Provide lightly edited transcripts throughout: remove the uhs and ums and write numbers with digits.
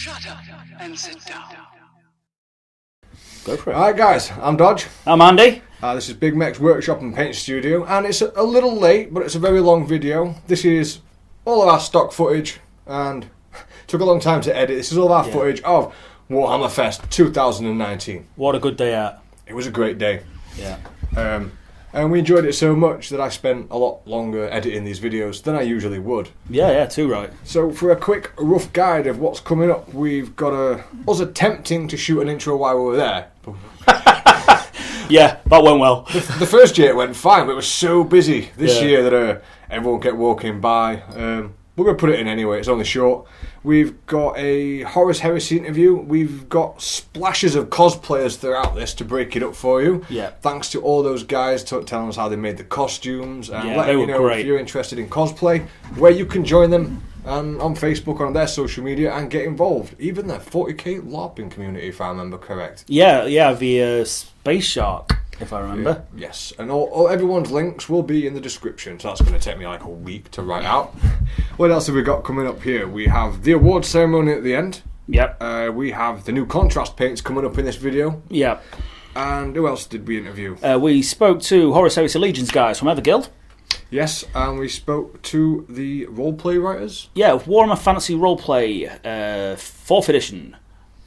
Shut up and sit down. Go for it. Alright guys, I'm Dodge. I'm Andy. This is Big Mech's Workshop and Paint Studio, and it's a little late, but it's a very long video. This is all of our stock footage, and took a long time to edit. This is all of our footage of Warhammer Fest 2019. What a good day out. It was a great day. Yeah. And we enjoyed it so much that I spent a lot longer editing these videos than I usually would. Yeah, too right. So for a quick rough guide of what's coming up, we've got us attempting to shoot an intro while we were there. Yeah, that went well. The first year it went fine, but it was so busy this year that everyone kept walking by. We're going to put it in anyway, it's only short. We've got a Horus Heresy interview. We've got splashes of cosplayers throughout this to break it up for you. Yeah. Thanks to all those guys telling us how they made the costumes. And they were you know great. If you're interested in cosplay, where you can join them on Facebook or on their social media and get involved. Even their 40k LARPing community, if I remember correct. Yeah, the Space Shark, if I remember. Yes, and all everyone's links will be in the description, so that's going to take me like a week to write out. What else have we got coming up here? We have the award ceremony at the end. Yep. We have the new contrast paints coming up in this video. Yep. And who else did we interview? We spoke to Horus Heresy Legions guys from Everguild. Yes, and we spoke to the roleplay writers. Yeah, Warhammer Fantasy Roleplay, 4th edition,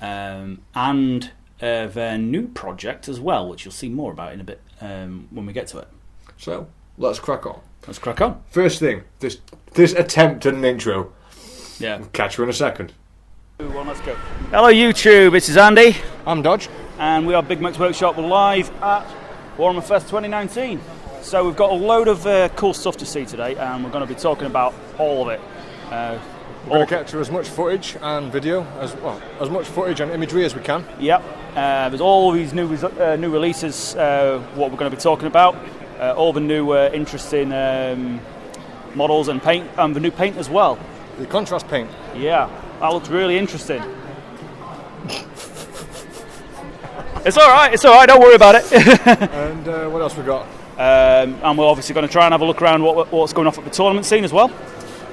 and their new project as well, which you'll see more about in a bit when we get to it. So, let's crack on. Let's crack on. First thing, this attempt at an intro. Yeah. Catch you in a second. Let's go. Hello YouTube, this is Andy. I'm Dodge. And we are Big Mech's Workshop live at Warhammer Fest 2019. So we've got a load of cool stuff to see today, and we're going to be talking about all of it. We're going to get to as much footage and video, as much footage and imagery as we can. Yep. There's all these new releases, what we're going to be talking about. All the new interesting models and paint, and the new paint as well. The contrast paint. Yeah, that looks really interesting. It's all right, don't worry about it. And what else we got? And we're obviously going to try and have a look around what's going off at the tournament scene as well.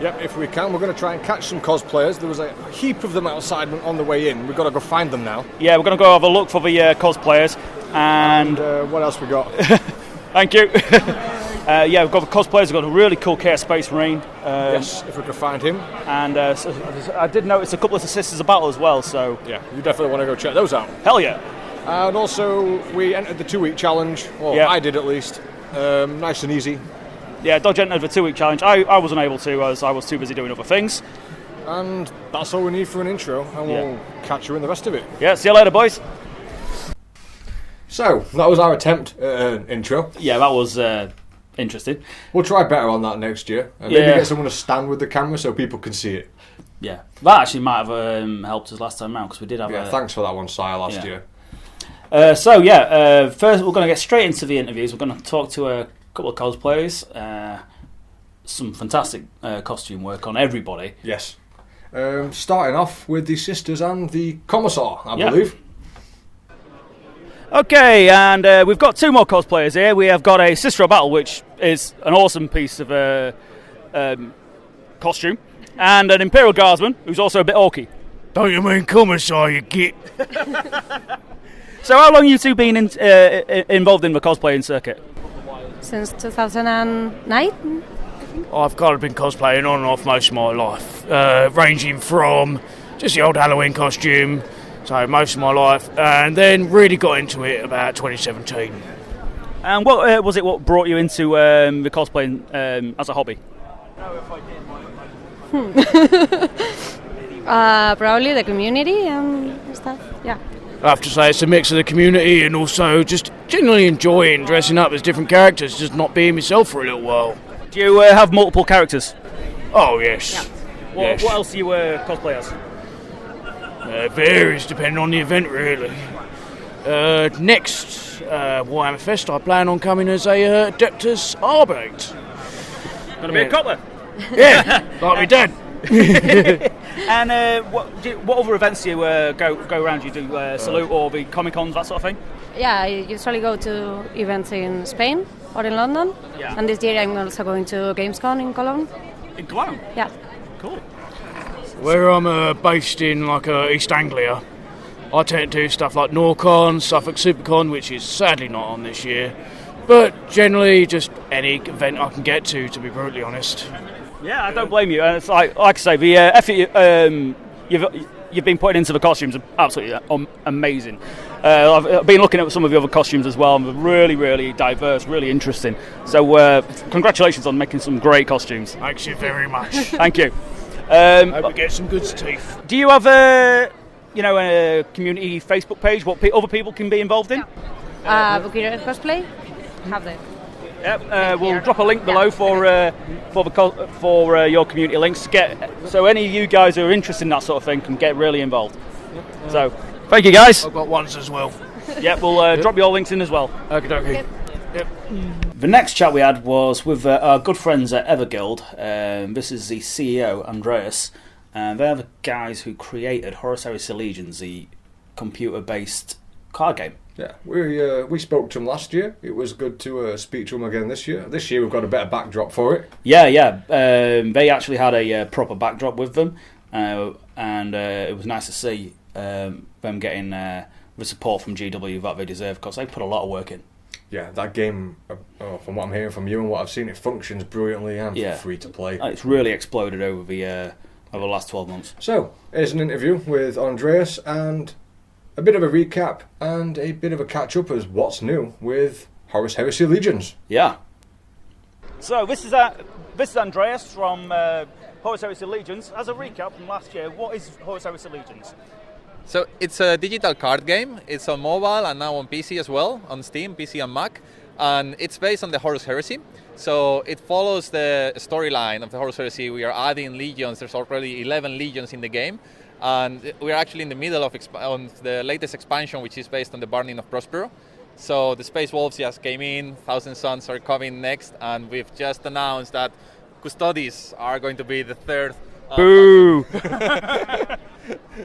Yep, if we can, we're going to try and catch some cosplayers. There was a heap of them outside on the way in. We've got to go find them now. Yeah, we're going to go have a look for the cosplayers. And what else we got? Thank you. We've got the cosplayers. We've got a really cool Chaos Space Marine. Yes, if we could find him. And so I did notice a couple of Sisters of Battle as well. So yeah, you definitely want to go check those out. Hell yeah. And also, we entered the 2-week challenge. Well, I did at least. Nice and easy. Yeah, Dodge entered the 2-week challenge. I wasn't able to, as I was too busy doing other things. And that's all we need for an intro, and we'll catch you in the rest of it. Yeah, see you later, boys. So, that was our attempt at an intro. Yeah, that was interesting. We'll try better on that next year. And maybe get someone to stand with the camera so people can see it. Yeah, that actually might have helped us last time round, because we did have thanks for that one, Sire, last year. First we're going to get straight into the interviews. We're going to talk to a couple of cosplayers, some fantastic costume work on everybody. Yes. Starting off with the Sisters and the Commisar, I believe. Okay, and we've got two more cosplayers here. We have got a Sister of Battle, which is an awesome piece of costume, and an Imperial Guardsman, who's also a bit orky. Don't you mean Commisar, you git? So how long have you two been involved in the cosplaying circuit? Since 2009. I've kind of been cosplaying on and off most of my life, ranging from just the old Halloween costume, so most of my life, and then really got into it about 2017. And what was it what brought you into the cosplaying as a hobby? Probably the community and stuff, yeah. I have to say it's a mix of the community and also just genuinely enjoying dressing up as different characters, just not being myself for a little while. Do you have multiple characters? Oh, yes. Yeah. What else do you cosplay as? It varies depending on the event, really. Next Warhammer Fest, I plan on coming as a Adeptus Arbate. Gonna be a copper? Yeah, like my dad. And what other events do you go around? You do Salute or the Comic Cons, that sort of thing? Yeah, I usually go to events in Spain or in London. Yeah. And this year I'm also going to Gamescom in Cologne. In Cologne? Yeah. Cool. Where I'm based in East Anglia, I tend to do stuff like Norcon, Suffolk Supercon, which is sadly not on this year. But generally, just any event I can get to be brutally honest. Yeah, I don't blame you. And it's like I say, the effort you've been putting into the costumes are absolutely amazing. I've been looking at some of the other costumes as well, and they're really, really diverse, really interesting. So, congratulations on making some great costumes. Thanks you very much. Thank you. Hope we get some good teeth. Do you have a community Facebook page? What other people can be involved in? Cosplay, have they? Yep, we'll drop a link below for your community links to get, so any of you guys who are interested in that sort of thing can get really involved. So, thank you guys. I've got ones as well. Yep, we'll drop your links in as well. Okay. Yep. The next chat we had was with our good friends at Everguild. This is the CEO, Andreas, and they're the guys who created Horus Heresy Legions, the computer-based card game. Yeah, we spoke to them last year. It was good to speak to them again this year. This year we've got a better backdrop for it. Yeah. They actually had a proper backdrop with them, and it was nice to see them getting the support from GW that they deserve, because they put a lot of work in. Yeah, that game, from what I'm hearing from you and what I've seen, it functions brilliantly and free to play. It's really exploded over the last 12 months. So, here's an interview with Andreas and a bit of a recap and a bit of a catch-up as what's new with Horus Heresy Legions. Yeah. So this is Andreas from Horus Heresy Legions. As a recap from last year, what is Horus Heresy Legions? So it's a digital card game. It's on mobile and now on PC as well, on Steam, PC and Mac. And it's based on the Horus Heresy. So it follows the storyline of the Horus Heresy. We are adding legions. There's already 11 legions in the game. And we're actually in the middle of on the latest expansion, which is based on the Burning of Prospero. So the Space Wolves just came in, Thousand Suns are coming next, and we've just announced that Custodes are going to be the third. Boo!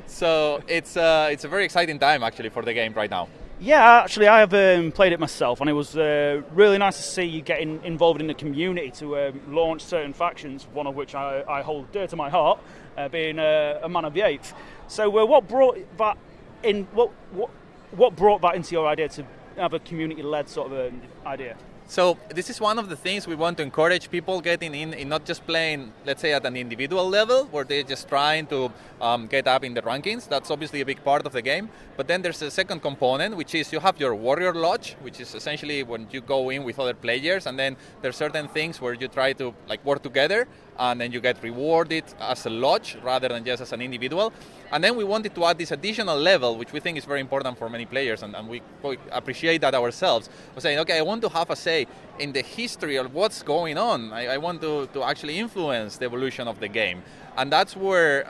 So it's a very exciting time actually for the game right now. Yeah, actually I have played it myself, and it was really nice to see you getting involved in the community to launch certain factions, one of which I hold dear to my heart, being a Man of the Eighth. So what brought that in? What brought that into your idea to have a community-led sort of idea? So this is one of the things we want to encourage people getting in not just playing, let's say, at an individual level, where they're just trying to get up in the rankings. That's obviously a big part of the game. But then there's a second component, which is you have your Warrior Lodge, which is essentially when you go in with other players, and then there's certain things where you try to work together, and then you get rewarded as a lodge rather than just as an individual. And then we wanted to add this additional level, which we think is very important for many players, and we appreciate that ourselves. We're saying, okay, I want to have a say in the history of what's going on. I want to actually influence the evolution of the game. And that's where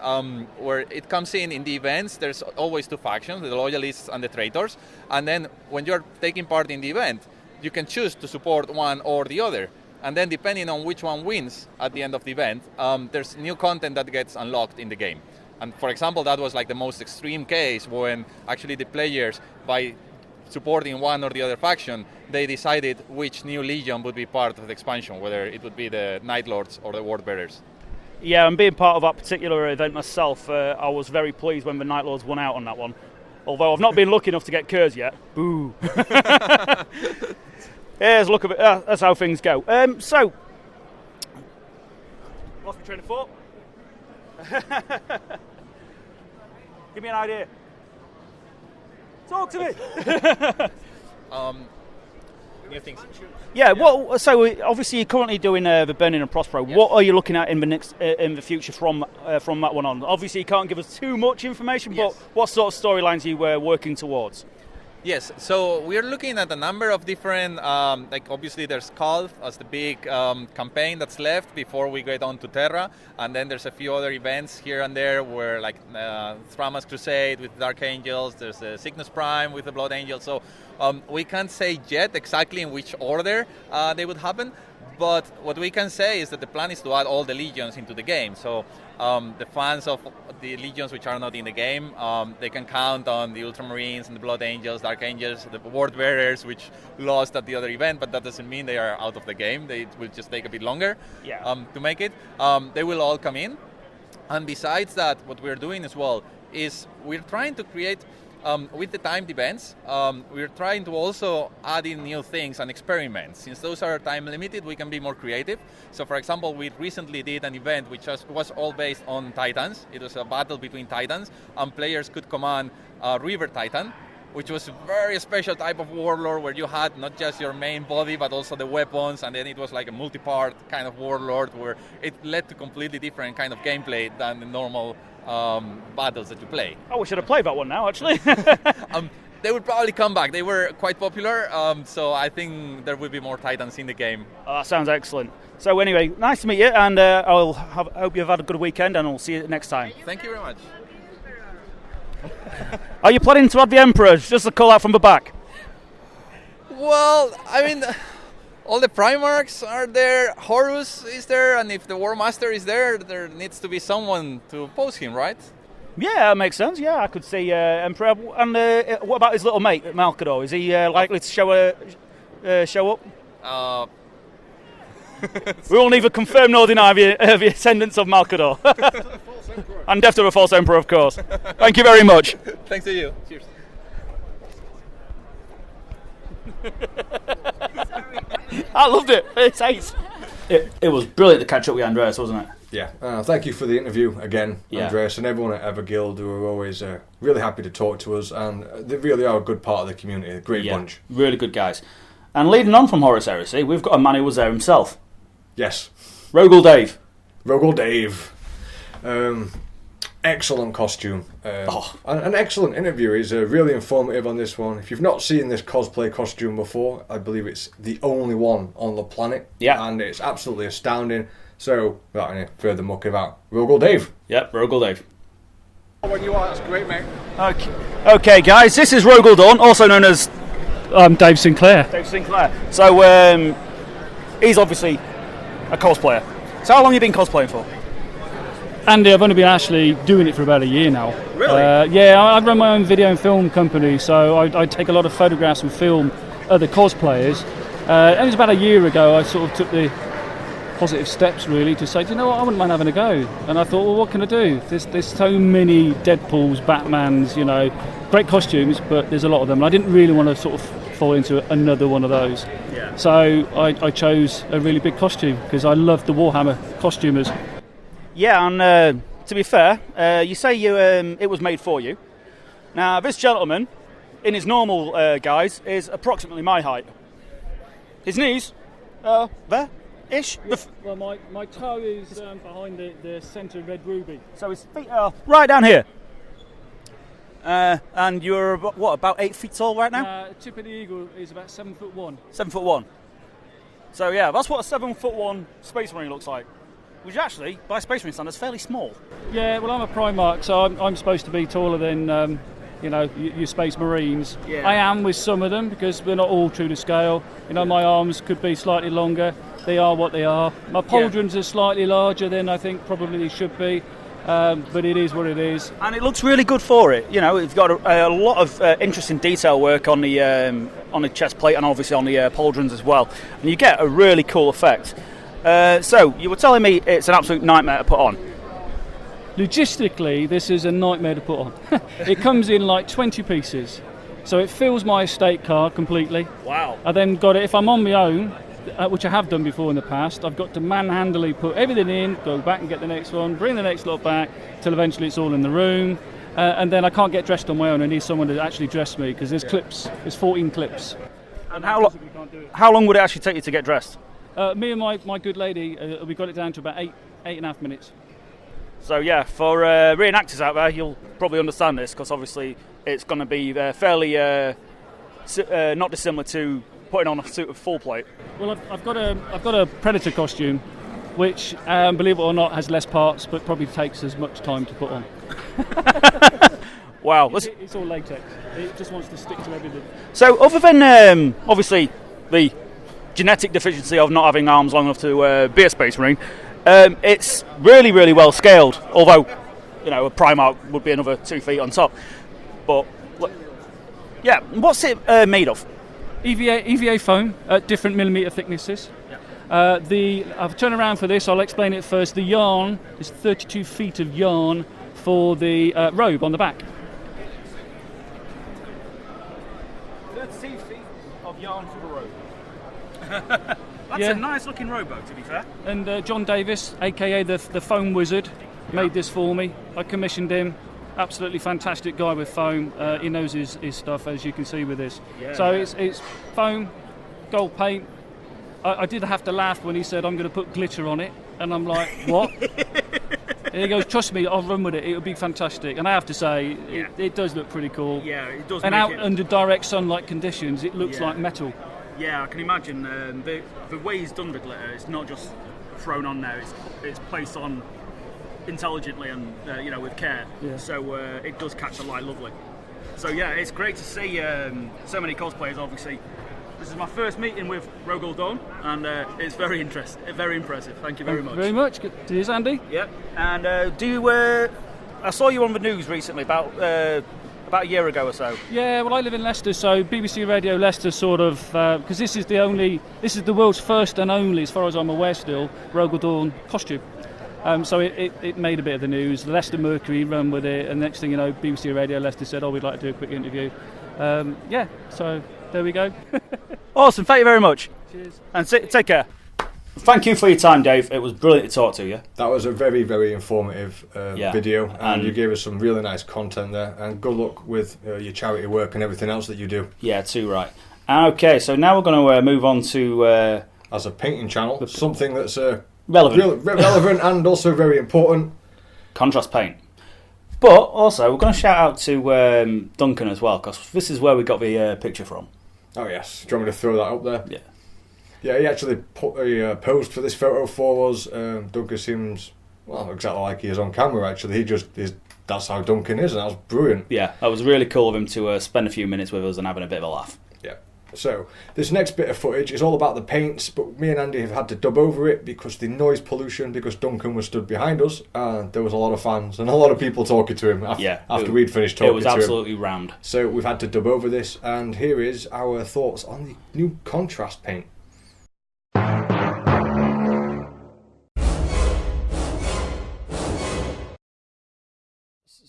it comes in the events. There's always two factions, the loyalists and the traitors. And then when you're taking part in the event, you can choose to support one or the other. And then depending on which one wins at the end of the event, there's new content that gets unlocked in the game. And for example, that was like the most extreme case when actually the players, by supporting one or the other faction, they decided which new legion would be part of the expansion, whether it would be the Night Lords or the Word Bearers. Yeah, and being part of that particular event myself, I was very pleased when the Night Lords won out on that one. Although I've not been lucky enough to get Kurz yet. Boo. Here's a look at it. That's how things go. So, lost my train of thought. Give me an idea. Talk to me. New things. Yeah. Well, so obviously you're currently doing the Burning and Prospero. Yes. What are you looking at in the future from that one on? Obviously you can't give us too much information, Yes. but what sort of storylines are you working towards? Yes, so we're looking at a number of different, obviously there's Calth as the big campaign that's left before we get on to Terra, and then there's a few other events here and there where Thrama's Crusade with Dark Angels, there's the Cygnus Prime with the Blood Angels, so we can't say yet exactly in which order they would happen, but what we can say is that the plan is to add all the legions into the game, so the fans of the legions which are not in the game, they can count on the Ultramarines and the Blood Angels, Dark Angels, the Word Bearers, which lost at the other event, but that doesn't mean they are out of the game. They will just take a bit longer to make it. They will all come in. And besides that, what we're doing as well is we're trying to create, with the timed events, we're trying to also add in new things and experiments. Since those are time limited, we can be more creative. So for example, we recently did an event which was all based on Titans. It was a battle between Titans, and players could command a River Titan, which was a very special type of warlord where you had not just your main body but also the weapons, and then it was like a multi-part kind of warlord where it led to completely different kind of gameplay than the normal battles that you play. Oh, we should have played that one now, actually. They would probably come back. They were quite popular, so I think there will be more Titans in the game. Oh, that sounds excellent. So anyway, nice to meet you, and I hope you've had a good weekend, and I'll see you next time. Thank you very much. Are you planning to add the Emperor? Just a call out from the back. Well, I mean, all the Primarchs are there, Horus is there, and if the War Master is there, there needs to be someone to oppose him, right? Yeah, that makes sense. Yeah, I could see Emperor. And what about his little mate, Malcador? Is he likely to show up? We will neither confirm nor deny the attendance of Malcador. And death to the false Emperor, of course. Thank you very much. Thanks to you. Cheers. I loved it. It's ace. It was brilliant to catch up with Andreas, wasn't it? Yeah. Thank you for the interview again, Andreas, and everyone at Everguild who are always really happy to talk to us, and they really are a good part of the community. A great bunch. Really good guys. And leading on from Horus Heresy, we've got a man who was there himself. Yes. Rogel Dave. Rogel Dave. Excellent costume. An excellent interview. He's really informative on this one. If you've not seen this cosplay costume before, I believe it's the only one on the planet. Yeah. And it's absolutely astounding. So, without any further mucking about, Rogel Dave. Yep, Rogel Dave. When you are, that's great, mate. Okay, guys, this is Rogel Dawn, also known as Dave Sinclair. Dave Sinclair. So, he's obviously a cosplayer. So how long have you been cosplaying for? Andy, I've only been actually doing it for about a year now. Really? Yeah, I run my own video and film company, so I take a lot of photographs and film other cosplayers. It was about a year ago I sort of took the positive steps really to say, do you know what, I wouldn't mind having a go. And I thought, well, what can I do? There's so many Deadpools, Batmans, you know, great costumes, but there's a lot of them. And I didn't really want to sort of fall into another one of those. Yeah. So I chose a really big costume because I love the Warhammer costumers. Yeah, and to be fair, you say it was made for you. Now, this gentleman, in his normal guise, is approximately my height. His knees, there-ish. Well, my toe is behind the centre red ruby. So his feet are right down here. And you're, about 8 feet tall right now? Tip of the eagle is about 7'1". 7'1". So yeah, that's what a 7'1" Space Marine looks like. Which actually, by Space Marine standards, fairly small. Yeah, well, I'm a Primarch, so I'm supposed to be taller than, your Space Marines. Yeah. I am with some of them, because we're not all true to scale. You know, my arms could be slightly longer. They are what they are. My pauldrons are slightly larger than I think probably they should be. But it is what it is. And it looks really good for it. You know, it's got a lot of interesting detail work on the chest plate and obviously on the pauldrons as well. And you get a really cool effect. So, you were telling me it's an absolute nightmare to put on. Logistically, this is a nightmare to put on. It comes in like 20 pieces. So it fills my estate card completely. Wow. I then got it, if I'm on my own, which I have done before in the past, I've got to manhandly put everything in, go back and get the next one, bring the next lot back, till eventually it's all in the room. And then I can't get dressed on my own. I need someone to actually dress me, because there's clips. There's 14 clips. And how long would it actually take you to get dressed? Me and my good lady, we got it down to about 8.5 minutes. So yeah, for reenactors out there, you'll probably understand this, because obviously it's going to be fairly not dissimilar to putting on a suit of full plate. Well, I've got a Predator costume, which, believe it or not, has less parts, but probably takes as much time to put on. Wow, it's all latex. It just wants to stick to everything. So, other than obviously the genetic deficiency of not having arms long enough to be a Space Marine, it's really, really well scaled. Although, you know, a Primarch would be another 2 feet on top. But yeah, what's it made of? EVA foam at different millimetre thicknesses. Yeah. I've turned around for this. I'll explain it first. The yarn is 32 feet of yarn for the robe on the back. 32 feet of yarn for the robe. That's a nice looking rowboat, to be fair. And John Davis, aka the foam wizard, made this for me. I commissioned him. Absolutely fantastic guy with foam. He knows his stuff, as you can see with this. It's foam, gold paint. I did have to laugh when he said, I'm going to put glitter on it. And I'm like, what? And he goes, trust me, I'll run with it. It'll be fantastic. And I have to say, it does look pretty cool. Yeah, it does. And under direct sunlight conditions, it looks like metal. Yeah, I can imagine the way he's done the glitter. It's not just thrown on there. It's placed on intelligently and with care. Yeah. So it does catch the light lovely. So yeah, it's great to see so many cosplayers. Obviously, this is my first meeting with Rogel Dawn, and it's very impressive. Thank you very much. Very much. Cheers, Andy. Yep. And I saw you on the news recently about a year ago or so. Yeah, well, I live in Leicester, so BBC Radio Leicester sort of, because this is the world's first and only, as far as I'm aware still, Rogel Dawn costume. So it made a bit of the news. Leicester Mercury run with it, and next thing you know, BBC Radio Leicester said, we'd like to do a quick interview. So there we go. Awesome, thank you very much. Cheers. And take care. Thank you for your time, Dave. It was brilliant to talk to you. That was a very, very informative video, and you gave us some really nice content there. And good luck with your charity work and everything else that you do. Yeah, too right. Okay, so now we're going to move on to... as a painting channel, something that's relevant and also very important. Contrast paint. But also, we're going to shout out to Duncan as well, because this is where we got the picture from. Oh, yes. Do you want me to throw that up there? Yeah. Yeah, he actually put a post for this photo for us. Duncan seems, exactly like he is on camera, actually. That's how Duncan is, and that was brilliant. Yeah, that was really cool of him to spend a few minutes with us and having a bit of a laugh. Yeah. So, this next bit of footage is all about the paints, but me and Andy have had to dub over it because the noise pollution, because Duncan was stood behind us, and there was a lot of fans and a lot of people talking to him after we'd finished talking to him. It was absolutely rammed. So, we've had to dub over this, and here is our thoughts on the new contrast paint.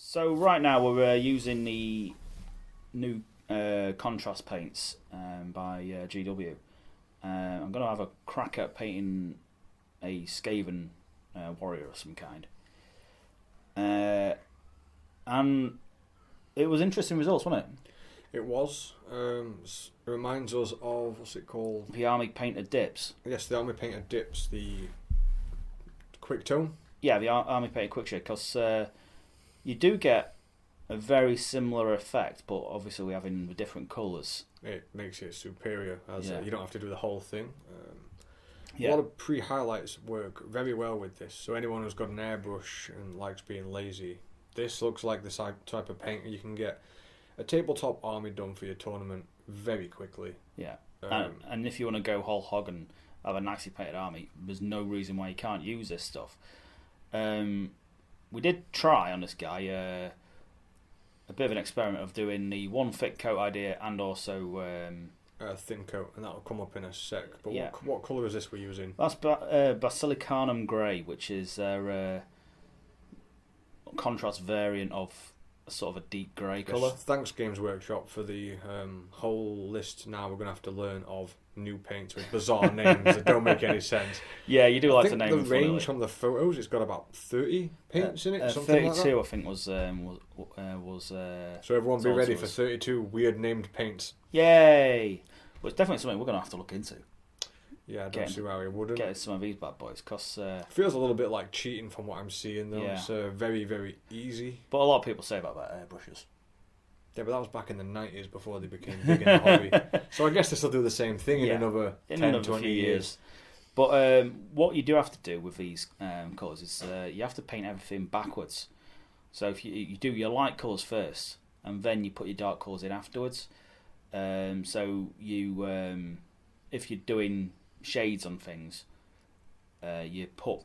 So right now we're using the new contrast paints by GW. I'm going to have a crack at painting a Skaven warrior of some kind. And it was interesting results, wasn't it? It was. It reminds us of, what's it called? The Army Painted Dips. Yes, the Army Painted Dips, the quick tone. Yeah, the Army Painted Quick Shade, because you do get a very similar effect, but obviously we're having the different colours. It makes it superior, as you don't have to do the whole thing. Yeah. A lot of pre-highlights work very well with this, so anyone who's got an airbrush and likes being lazy, this looks like the type of paint you can get a tabletop army done for your tournament very quickly. Yeah, and if you want to go whole hog and have a nicely painted army, there's no reason why you can't use this stuff. We did try on this guy a bit of an experiment of doing the one thick coat idea and also a thin coat, and that'll come up in a sec. But what colour is this we're using? That's Basilicanum Grey, which is their contrast variant of sort of a deep grey colour. Thanks Games Workshop for the whole list. Now we're going to have to learn of new paints with bizarre names that don't make any sense. Yeah, you do like to name them. The range from the photos, it's got about 30 paints in it. Something 32, like that. I think was. So everyone be ready for 32 weird named paints. Yay! Well, it's definitely something we're going to have to look into. Yeah, I don't see why we wouldn't. Get some of these bad boys, because... feels a little bit like cheating from what I'm seeing, though. Yeah. It's very, very easy. But a lot of people say about that airbrushes. Yeah, but that was back in the 90s before they became big in the hobby. So I guess this will do the same thing in another 10, 20 years. But what you do have to do with these colours is you have to paint everything backwards. So if you do your light colours first, and then you put your dark colours in afterwards. So you, if you're doing shades on things, you put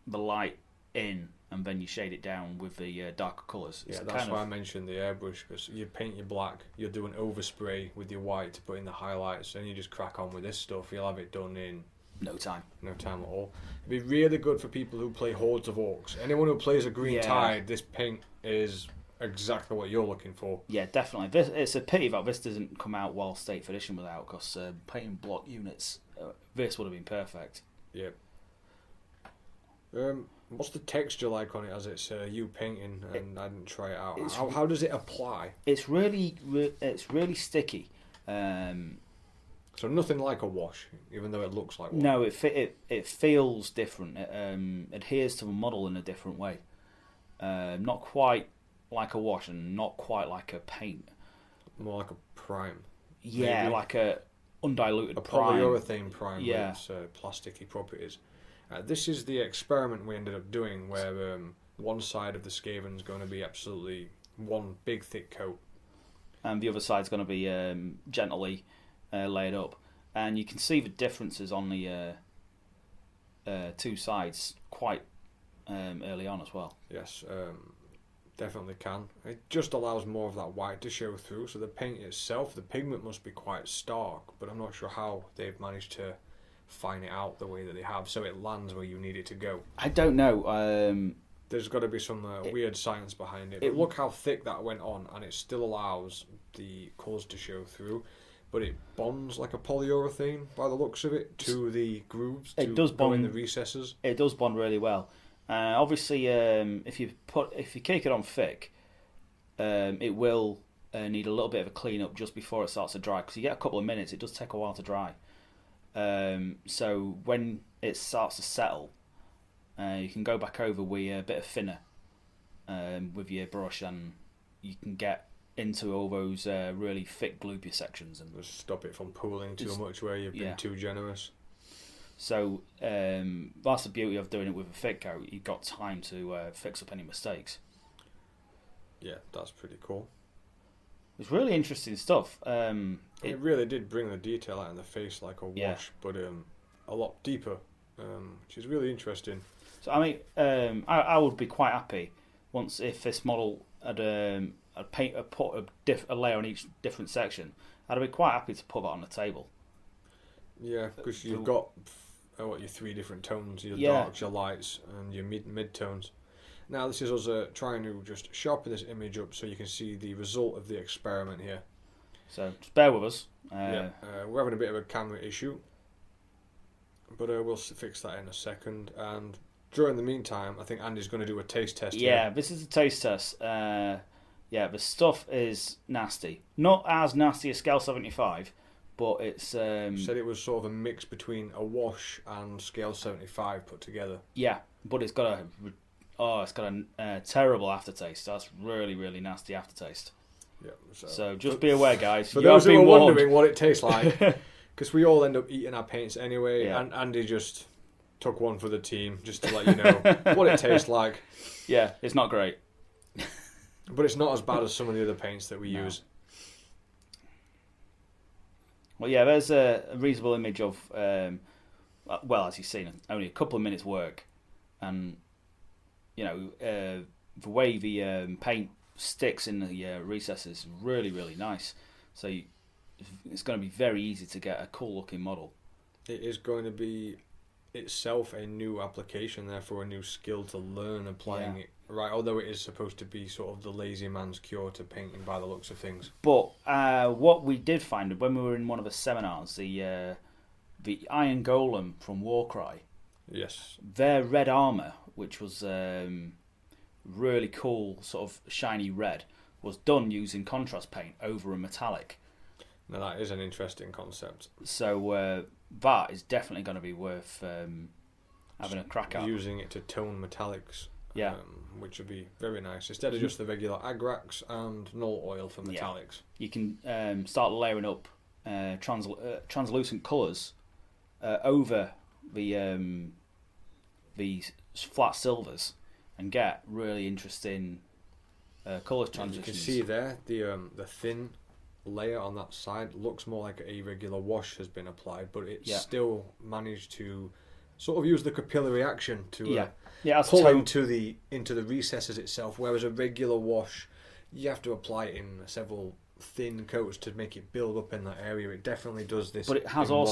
the light in and then you shade it down with the darker colours. Yeah, that's why I mentioned the airbrush, because you paint your black, you'll do an overspray with your white to put in the highlights, and you just crack on with this stuff. You'll have it done in No time. No time at all. It'd be really good for people who play Hordes of Orcs. Anyone who plays a Green Tide, this paint is exactly what you're looking for. Yeah, definitely. It's a pity that this doesn't come out while State Edition was out, because painting block units, this would have been perfect. Yeah. What's the texture like on it as it's you painting, and I didn't try it out? How does it apply? It's really sticky. So nothing like a wash, even though it looks like one. No, it feels different. It adheres to the model in a different way. Not quite like a wash, and not quite like a paint. More like a prime. Yeah, maybe. Like a undiluted a prime. polyurethane prime Yeah. with its plasticky properties. This is the experiment we ended up doing, where one side of the Skaven's going to be absolutely one big thick coat, and the other side's going to be gently laid up, and you can see the differences on the two sides quite early on as well. Yes, definitely can. It just allows more of that white to show through, so the paint itself, the pigment must be quite stark, but I'm not sure how they've managed to fine it out the way that they have, so it lands where you need it to go. I don't know. There's got to be some weird science behind it. But look how thick that went on, and it still allows the colours to show through. But it bonds like a polyurethane, by the looks of it, to the grooves. It does bond in the recesses. It does bond really well. Obviously, if you cake it on thick, it will need a little bit of a clean up just before it starts to dry. Because you get a couple of minutes, it does take a while to dry. So when it starts to settle, you can go back over with a bit of thinner with your brush, and you can get into all those really thick gloopy sections and just stop it from pooling too much where you've been too generous. So that's the beauty of doing it with a thick coat. You've got time to fix up any mistakes. Yeah, that's pretty cool. It's really interesting stuff. It really did bring the detail out in the face like a wash, but a lot deeper, which is really interesting. So I mean, I would be quite happy if this model had put a layer on each different section. I'd be quite happy to put that on the table. Yeah, because you've got your three different tones: your darks, your lights, and your mid tones. Now this is us trying to just sharpen this image up so you can see the result of the experiment here. So just bear with us. We're having a bit of a camera issue, but we'll fix that in a second. And during the meantime, I think Andy's going to do a taste test. Yeah, this is a taste test. The stuff is nasty. Not as nasty as Scale 75, but it's... said it was sort of a mix between a wash and Scale 75 put together. Yeah, but it's got a terrible aftertaste. That's really, really nasty aftertaste. Yeah. So just be aware, guys. For those who are wondering what it tastes like, because we all end up eating our paints anyway, and Andy just took one for the team just to let you know what it tastes like. Yeah, it's not great. But it's not as bad as some of the other paints that we use. Well, yeah, there's a reasonable image of, as you've seen, only a couple of minutes work. And, the way the paint sticks in the recesses is really, really nice. So it's going to be very easy to get a cool-looking model. It is going to be itself a new application, therefore a new skill to learn applying it. Right, although it is supposed to be sort of the lazy man's cure to painting by the looks of things. But what we did find when we were in one of the seminars, the Iron Golem from Warcry, yes, their red armour, which was really cool, sort of shiny red, was done using contrast paint over a metallic. Now that is an interesting concept. So that is definitely going to be worth having a crack at. Using it to tone metallics. Yeah. Which would be very nice. Instead of just the regular agrax and null oil for metallics. You can start layering up translucent colours over the flat silvers and get really interesting colour transitions. You can see there the thin layer on that side looks more like a regular wash has been applied, but it's still managed to sort of use the capillary action to pull into the recesses itself, whereas a regular wash you have to apply it in several thin coats to make it build up in that area. It definitely does this. But it has in one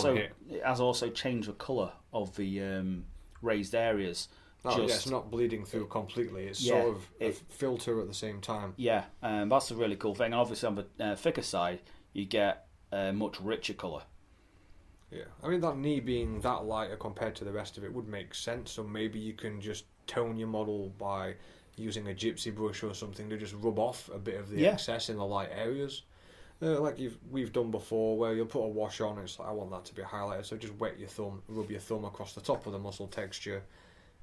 also hit. changed the colour of the raised areas. Yeah, it's not bleeding through completely. It's sort of a filter at the same time. Yeah, that's a really cool thing. And obviously on the thicker side, you get a much richer colour. Yeah, I mean, that knee being that lighter compared to the rest of it would make sense. So maybe you can just tone your model by using a gypsy brush or something to just rub off a bit of the excess in the light areas. Like we've done before, where you'll put a wash on, it's like, I want that to be highlighted, so just wet your thumb, rub your thumb across the top of the muscle texture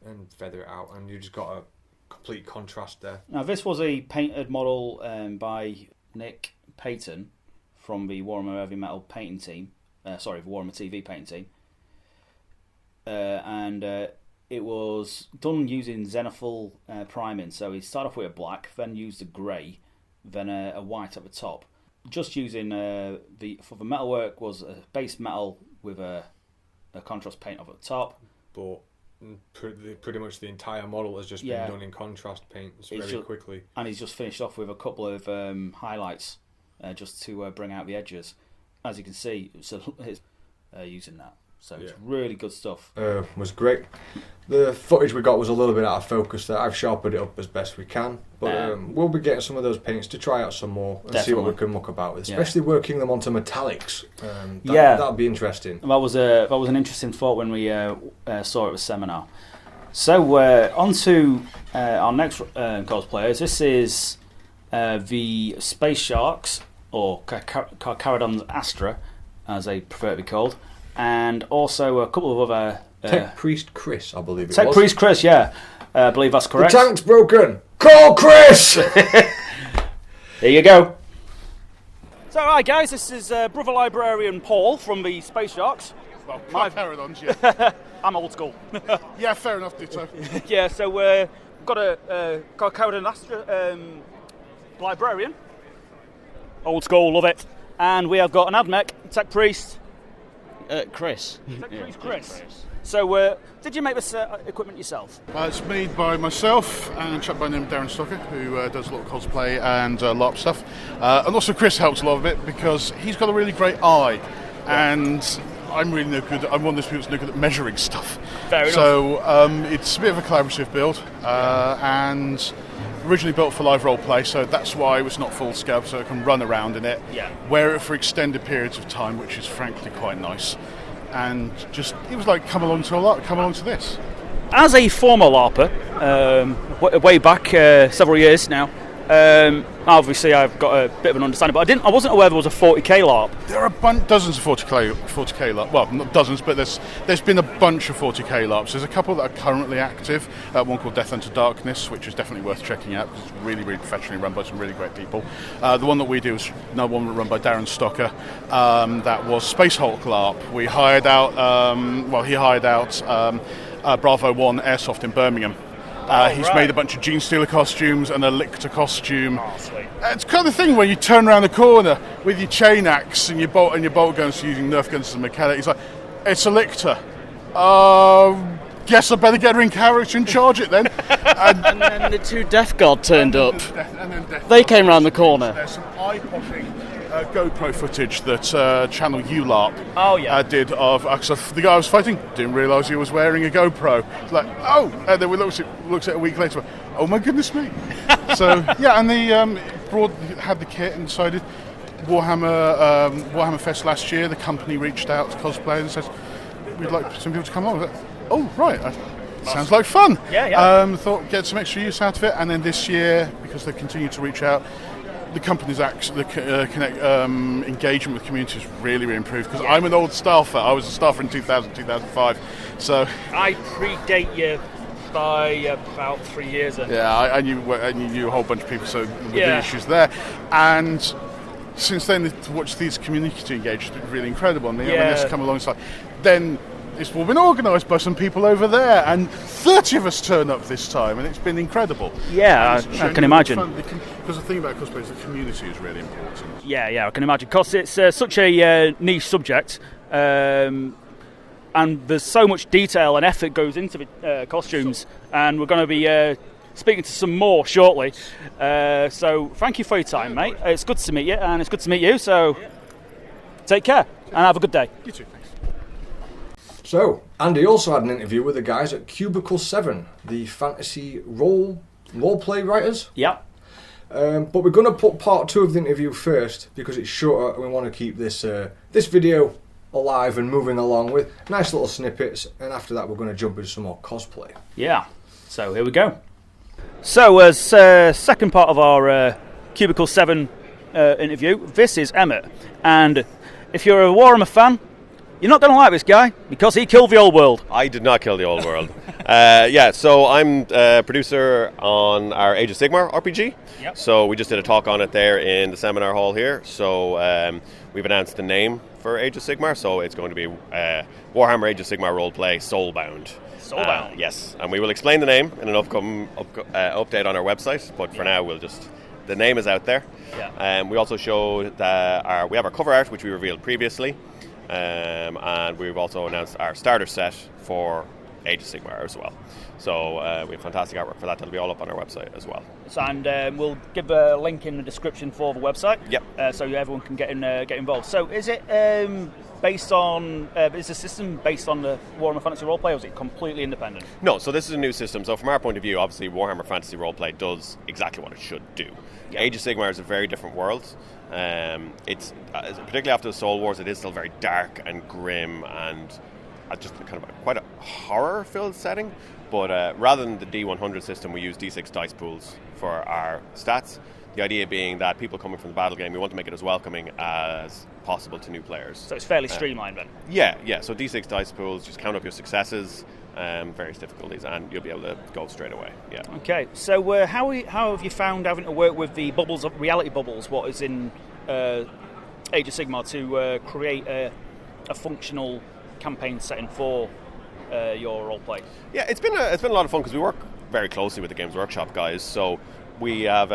and feather it out, and you just got a complete contrast there. Now, this was a painted model by Nick Payton from the Warhammer Heavy Metal painting team. The Warhammer TV painting team. And it was done using Zenithal priming. So he started off with a black, then used a grey, then a white at the top. Just using for the metalwork was a base metal with a contrast paint over the top. But pretty much the entire model has just been done in contrast paints very quickly. And he's just finished off with a couple of highlights just to bring out the edges. As you can see, so it's using that. So it's really good stuff. Was great. The footage we got was a little bit out of focus there. I've sharpened it up as best we can. But we'll be getting some of those paints to try out some more and see what we can muck about with. Especially working them onto metallics. That'll be interesting. That was an interesting thought when we saw it at the seminar. So on to our next cosplayers. This is the Space Sharks, or Caradon's Astra, as they prefer to be called. And also a couple of other... Tech Priest Chris, I believe it was. Tech Priest Chris, yeah. I believe that's correct. The tank's broken! Call Chris! There you go. So, hi guys, this is Brother Librarian Paul from the Space Sharks. Well, my Paradons, yeah. I'm old school. Yeah, fair enough, ditto. Yeah, so we've got a Caradon Astra Librarian. Old school, love it. And we have got an Admech, Tech Priest. Chris. Chris. So, did you make this equipment yourself? It's made by myself and a chap by the name of Darren Stocker, who does a lot of cosplay and LARP stuff. And also Chris helps a lot of it because he's got a really great eye. And I'm really no good. I'm one of those people that's no good at measuring stuff. Fair enough. So it's a bit of a collaborative build. And originally built for live role play, so that's why it was not full scale, so I can run around in it, wear it for extended periods of time, which is frankly quite nice. And just, it was like, come along to this. As a former LARPer, way back several years now, obviously I've got a bit of an understanding, but I wasn't aware there was a 40k LARP. There are dozens of 40k LARP. Well, not dozens, but there's been a bunch of 40k LARPs. There's a couple that are currently active. One called Death Unto Darkness, which is definitely worth checking out because it's really, really professionally run by some really great people. The one that we do is another one run by Darren Stocker. That was Space Hulk LARP. We hired out. He hired out Bravo 1 Airsoft in Birmingham. He's made a bunch of Gene Stealer costumes and a Lictor costume. Oh, sweet. It's kind of thing where you turn around the corner with your chain axe and your bolt guns using Nerf guns as a mechanic. He's like, it's a Lictor. Guess I better get her in character and charge it then. And then the two Death Guard turned up. They came round the corner. There's some eye-popping GoPro footage that channel ULARP did of the guy I was fighting. Didn't realise he was wearing a GoPro. It's like, oh, and then we looked at it a week later. Oh my goodness me! So yeah, and they had the kit and decided Warhammer Fest last year. The company reached out to Cosplay and said, we'd like some people to come along. Oh right. Sounds like fun. Yeah. Thought get some extra use out of it, and then this year, because they continue to reach out, the company's engagement with community has really, really improved. Because I'm an old staffer. I was a staffer in 2000, 2005. So I predate you by about 3 years. Yeah, I knew a whole bunch of people. So with the issues there, and since then, to watch these community engage has been really incredible. And when this come along, it's like then. It's all been organised by some people over there, and 30 of us turn up this time, and it's been incredible. Yeah, I can imagine. Because the thing about cosplay is the community is really important. Yeah, I can imagine. Because it's such a niche subject, and there's so much detail and effort goes into the costumes, and we're going to be speaking to some more shortly. So thank you for your time, mate. It's good to meet you, and it's good to meet you. So take care and have a good day. You too, thanks. So, Andy also had an interview with the guys at Cubicle 7, the fantasy role-play writers. Yeah. But we're going to put part 2 of the interview first because it's shorter and we want to keep this video alive and moving along with nice little snippets, and after that we're going to jump into some more cosplay. Yeah. So here we go. So as second part of our Cubicle 7 interview, this is Emmett. And if you're a Warhammer fan, you're not going to like this guy because he killed the old world. I did not kill the old world. So I'm a producer on our Age of Sigmar RPG. Yep. So we just did a talk on it there in the seminar hall here. So we've announced the name for Age of Sigmar. So it's going to be Warhammer Age of Sigmar Roleplay Soulbound. Soulbound. Yes, and we will explain the name in an upcoming update on our website. But for now, the name is out there. Yeah. We also showed that we have our cover art, which we revealed previously. And we've also announced our starter set for Age of Sigmar as well. So we have fantastic artwork for that. That'll be all up on our website as well. And we'll give a link in the description for the website. Yep. So everyone can get involved. So is it based on? Is the system based on the Warhammer Fantasy Roleplay, or is it completely independent? No. So this is a new system. So from our point of view, obviously Warhammer Fantasy Roleplay does exactly what it should do. Yep. Age of Sigmar is a very different world. It's particularly after the Soul Wars, it is still very dark and grim and just kind of quite a horror-filled setting. But rather than the D100 system, we use D6 dice pools for our stats. The idea being that people coming from the battle game, we want to make it as welcoming as possible to new players. So it's fairly streamlined then? Yeah. So D6 dice pools, just count up your successes, various difficulties, and you'll be able to go straight away. Yeah. Okay. So how have you found having to work with the bubbles, reality bubbles, what is in Age of Sigmar, to create a functional campaign setting for your roleplay? Yeah, it's been a lot of fun because we work very closely with the Games Workshop guys. So we have,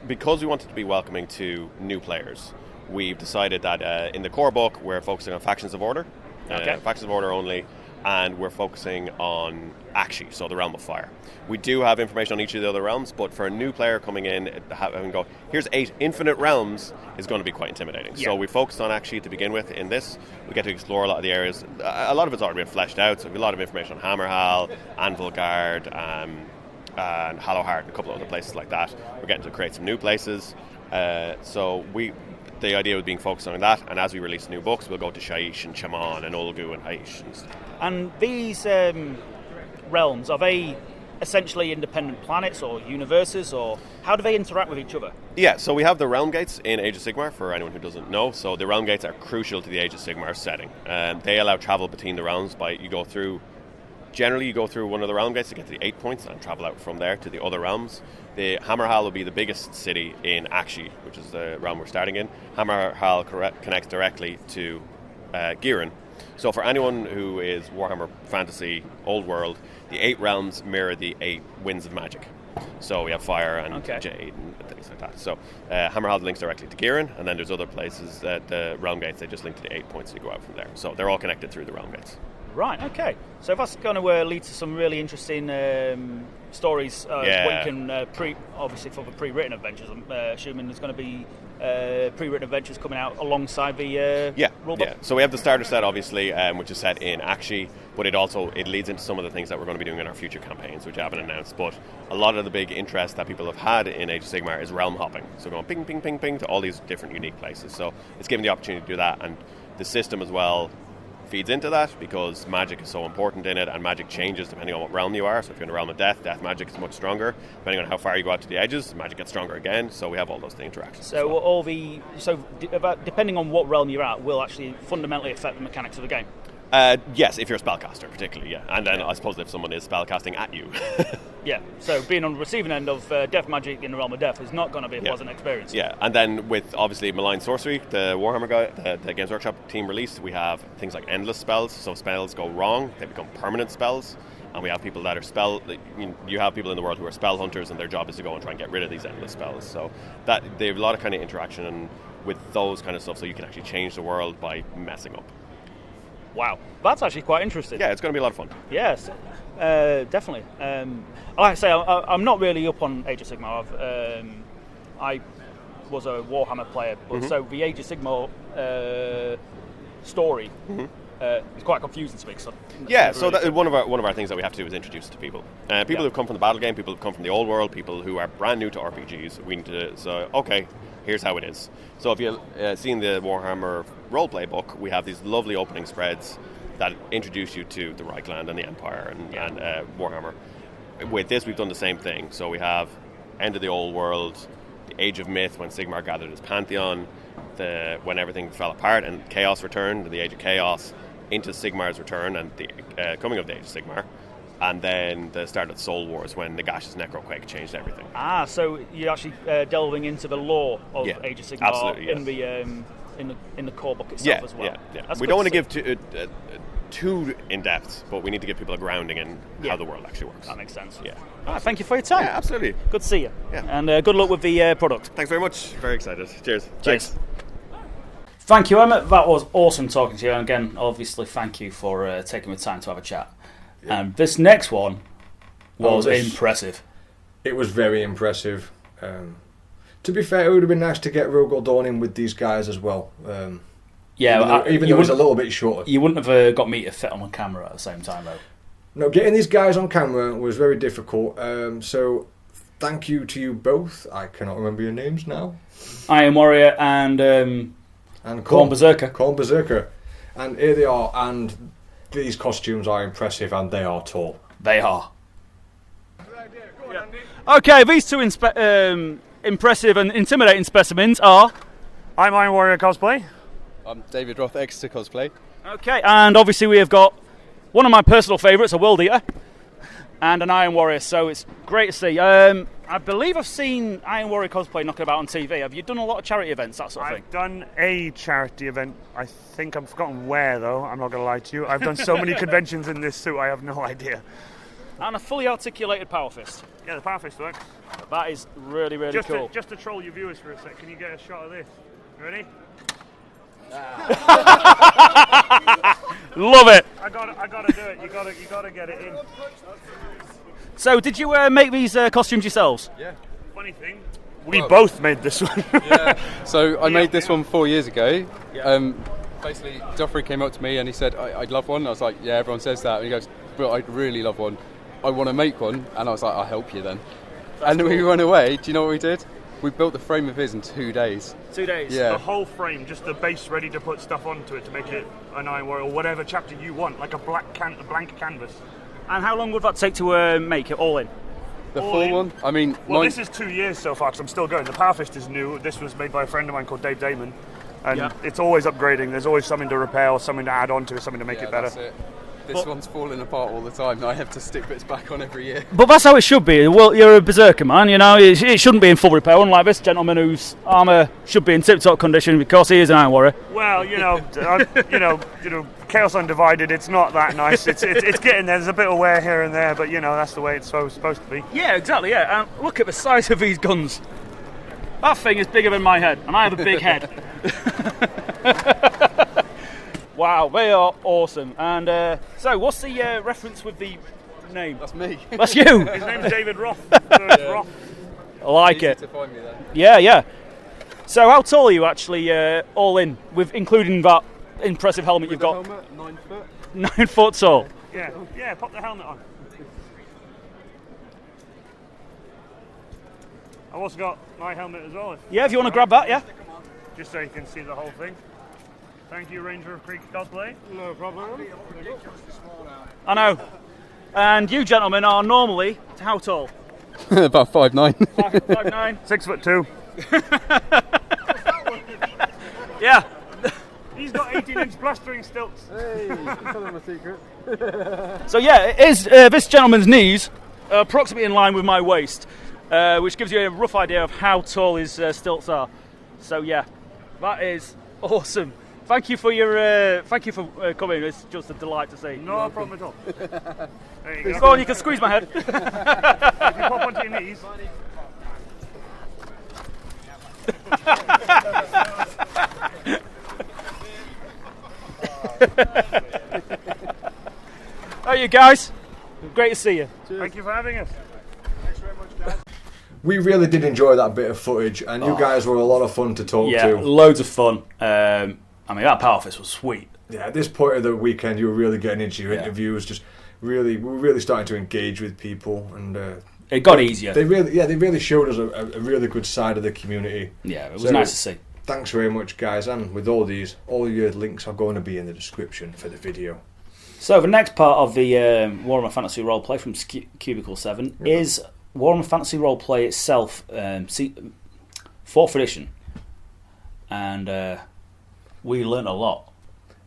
because we wanted to be welcoming to new players, we've decided that in the core book we're focusing on Factions of Order, Factions of Order only, and we're focusing on Akshi, so the Realm of Fire. We do have information on each of the other realms, but for a new player coming in and go, here's 8 infinite realms, is going to be quite intimidating. Yeah. So we focused on Akshi to begin with. In this, we get to explore a lot of the areas. A lot of it's already been fleshed out, so we have a lot of information on Hammerhal, Anvilgard, and Hallowheart, and a couple of other places like that. We're getting to create some new places. The idea was being focused on that, and as we release new books, we'll go to Shaish and Chaman and Olgu and Haish. And these realms, are they essentially independent planets or universes, or how do they interact with each other? Yeah, so we have the Realm Gates in Age of Sigmar, for anyone who doesn't know. So the Realm Gates are crucial to the Age of Sigmar setting. They allow travel between the realms Generally, you go through one of the Realm Gates to get to the 8 points and travel out from there to the other realms. The Hammerhal will be the biggest city in Akshi, which is the realm we're starting in. Hammerhal connects directly to Giran. So for anyone who is Warhammer Fantasy Old World, the 8 realms mirror the 8 winds of magic. So we have fire and jade and things like that. So Hammerhal links directly to Giran, and then there's other places that the Realm Gates, they just link to the 8 points and you go out from there. So they're all connected through the Realm Gates. Right, okay. So that's going to lead to some really interesting stories. What you can obviously for the pre-written adventures. I'm assuming there's going to be pre-written adventures coming out alongside the rulebook. Yeah. So we have the starter set, obviously, which is set in Akshi, but it leads into some of the things that we're going to be doing in our future campaigns, which I haven't announced. But a lot of the big interest that people have had in Age of Sigmar is realm hopping. So going ping, ping, ping, ping to all these different unique places. So it's given the opportunity to do that, and the system as well feeds into that because magic is so important in it, and magic changes depending on what realm you are. So if you're in a realm of death magic is much stronger. Depending on how far you go out to the edges, magic gets stronger again. So we have all those interactions. So depending on what realm you're at will actually fundamentally affect the mechanics of the game. Yes, if you're a spellcaster, particularly, yeah. And then I suppose if someone is spellcasting at you. Yeah, so being on the receiving end of death magic in the realm of death is not going to be a pleasant experience. Yeah, and then with, obviously, Malign Sorcery, the Warhammer guy, the Games Workshop team released, we have things like endless spells. So spells go wrong, they become permanent spells. And we have people that are you have people in the world who are spell hunters, and their job is to go and try and get rid of these endless spells. So that they have a lot of kind of interaction with those kind of stuff, so you can actually change the world by messing up. Wow, that's actually quite interesting. Yeah, it's going to be a lot of fun. Yes, definitely. Like I say, I'm not really up on Age of Sigmar. I was a Warhammer player, but so the Age of Sigmar story is quite confusing to me. One of our things that we have to do is introduce it to people. People who've come from the battle game, people who've come from the old world, people who are brand new to RPGs. We need to here's how it is. So if you've seen the Warhammer roleplay book, we have these lovely opening spreads that introduce you to the Reichland and the Empire and Warhammer. With this, we've done the same thing. So we have End of the Old World, the Age of Myth, when Sigmar gathered his pantheon, when everything fell apart and Chaos returned, the Age of Chaos, into Sigmar's return and the coming of the Age of Sigmar, and then the start of the Soul Wars when Nagash's Necroquake changed everything. So you're actually delving into the lore of Age of Sigmar in the core book itself as well. Yeah. We don't want to give too in depth, but we need to give people a grounding in how the world actually works. That makes sense. Yeah. Thank you for your time. Yeah, absolutely. Good to see you. Yeah. And good luck with the product. Thanks very much. Very excited. Cheers. Cheers. Thank you, Emmett. That was awesome talking to you. And again, obviously, thank you for taking the time to have a chat. Yeah. And this next one was impressive. It was very impressive. To be fair, it would have been nice to get Rogel Dawn in with these guys as well. Even though it was a little bit shorter. You wouldn't have got me to fit on camera at the same time, though. No, getting these guys on camera was very difficult. So, thank you to you both. I cannot remember your names now. Iron Warrior and Khorn Berzerker. Khorn Berzerker. And here they are, and these costumes are impressive, and they are tall. They are. Okay, these two impressive and intimidating specimens are... I'm Iron Warrior Cosplay. I'm David Roth, Exeter Cosplay. Okay, and obviously we have got one of my personal favourites, a World Eater, and an Iron Warrior, so it's great to see. I believe I've seen Iron Warrior Cosplay knocking about on TV. Have you done a lot of charity events, that sort of thing? I've done a charity event. I think I've forgotten where, though. I'm not going to lie to you. I've done so many conventions in this suit, I have no idea. And a fully articulated power fist. Yeah, the power fist works. That is really, really cool. Just to troll your viewers for a sec, can you get a shot of this? Ready? Love it. I gotta do it. You gotta get it in. So, did you make these costumes yourselves? Yeah. Funny thing, we both made this one. Yeah. So I made this one 4 years ago. Yeah. Basically, Joffrey came up to me and he said, "I'd love one." I was like, "Yeah, everyone says that." And he goes, "But I'd really love one. I want to make one." And I was like, "I'll help you then." And we went away. Do you know what we did? We built the frame of his in 2 days. 2 days? Yeah. The whole frame, just the base ready to put stuff onto it to make it an Iron Warrior or whatever chapter you want, like a blank canvas. And how long would that take to make it all in? The full one? I mean... Well, this is 2 years so far because I'm still going. The Power Fist is new. This was made by a friend of mine called Dave Damon. And it's always upgrading. There's always something to repair or something to add on to it, something to make it better. That's it. This one's falling apart all the time. I have to stick bits back on every year. But that's how it should be. Well, you're a berserker, man. You know, it shouldn't be in full repair. Unlike this gentleman whose armour should be in tip-top condition because he is an Iron Warrior. Well, you know, Chaos Undivided. It's not that nice. It's getting there. There's a bit of wear here and there, but you know that's the way it's supposed to be. Yeah, exactly. Yeah, and look at the size of these guns. That thing is bigger than my head, and I have a big head. Wow, they are awesome. And so, what's the reference with the name? That's me. That's you. His name's David Roth. So it's Roth. I like it. To find me then. Yeah. So, how tall are you actually all in, with including that impressive helmet you've got? Helmet, 9 foot. 9 foot tall. Yeah. Pop the helmet on. I've also got my helmet as well. If you want to grab that, yeah. Just so you can see the whole thing. Thank you, Ranger of Krieg Cosplay. No problem. I know. And you gentlemen are normally how tall? About 5'9". 5'9". 6'2". Yeah. He's got 18-inch plastering stilts. Hey, tell him a secret. So yeah, it is this gentleman's knees are approximately in line with my waist, which gives you a rough idea of how tall his stilts are. So yeah, that is awesome. Thank you for coming. It's just a delight to see. No problem at all. There you go on, you can squeeze my head. If you pop onto your knees. How are you guys? Great to see you. Cheers. Thank you for having us. Thanks very much, guys. We really did enjoy that bit of footage, and you guys were a lot of fun to talk to. Yeah, loads of fun. I mean, that Power Fist was sweet. Yeah, at this point of the weekend, you were really getting into your interviews. Just we were really starting to engage with people, and it got easier. They really showed us a really good side of the community. Yeah, it was nice to see. Thanks very much, guys, and with all your links are going to be in the description for the video. So the next part of the Warhammer Fantasy Roleplay from Cubicle 7 is Warhammer Fantasy Roleplay itself, 4th edition. And we learned a lot.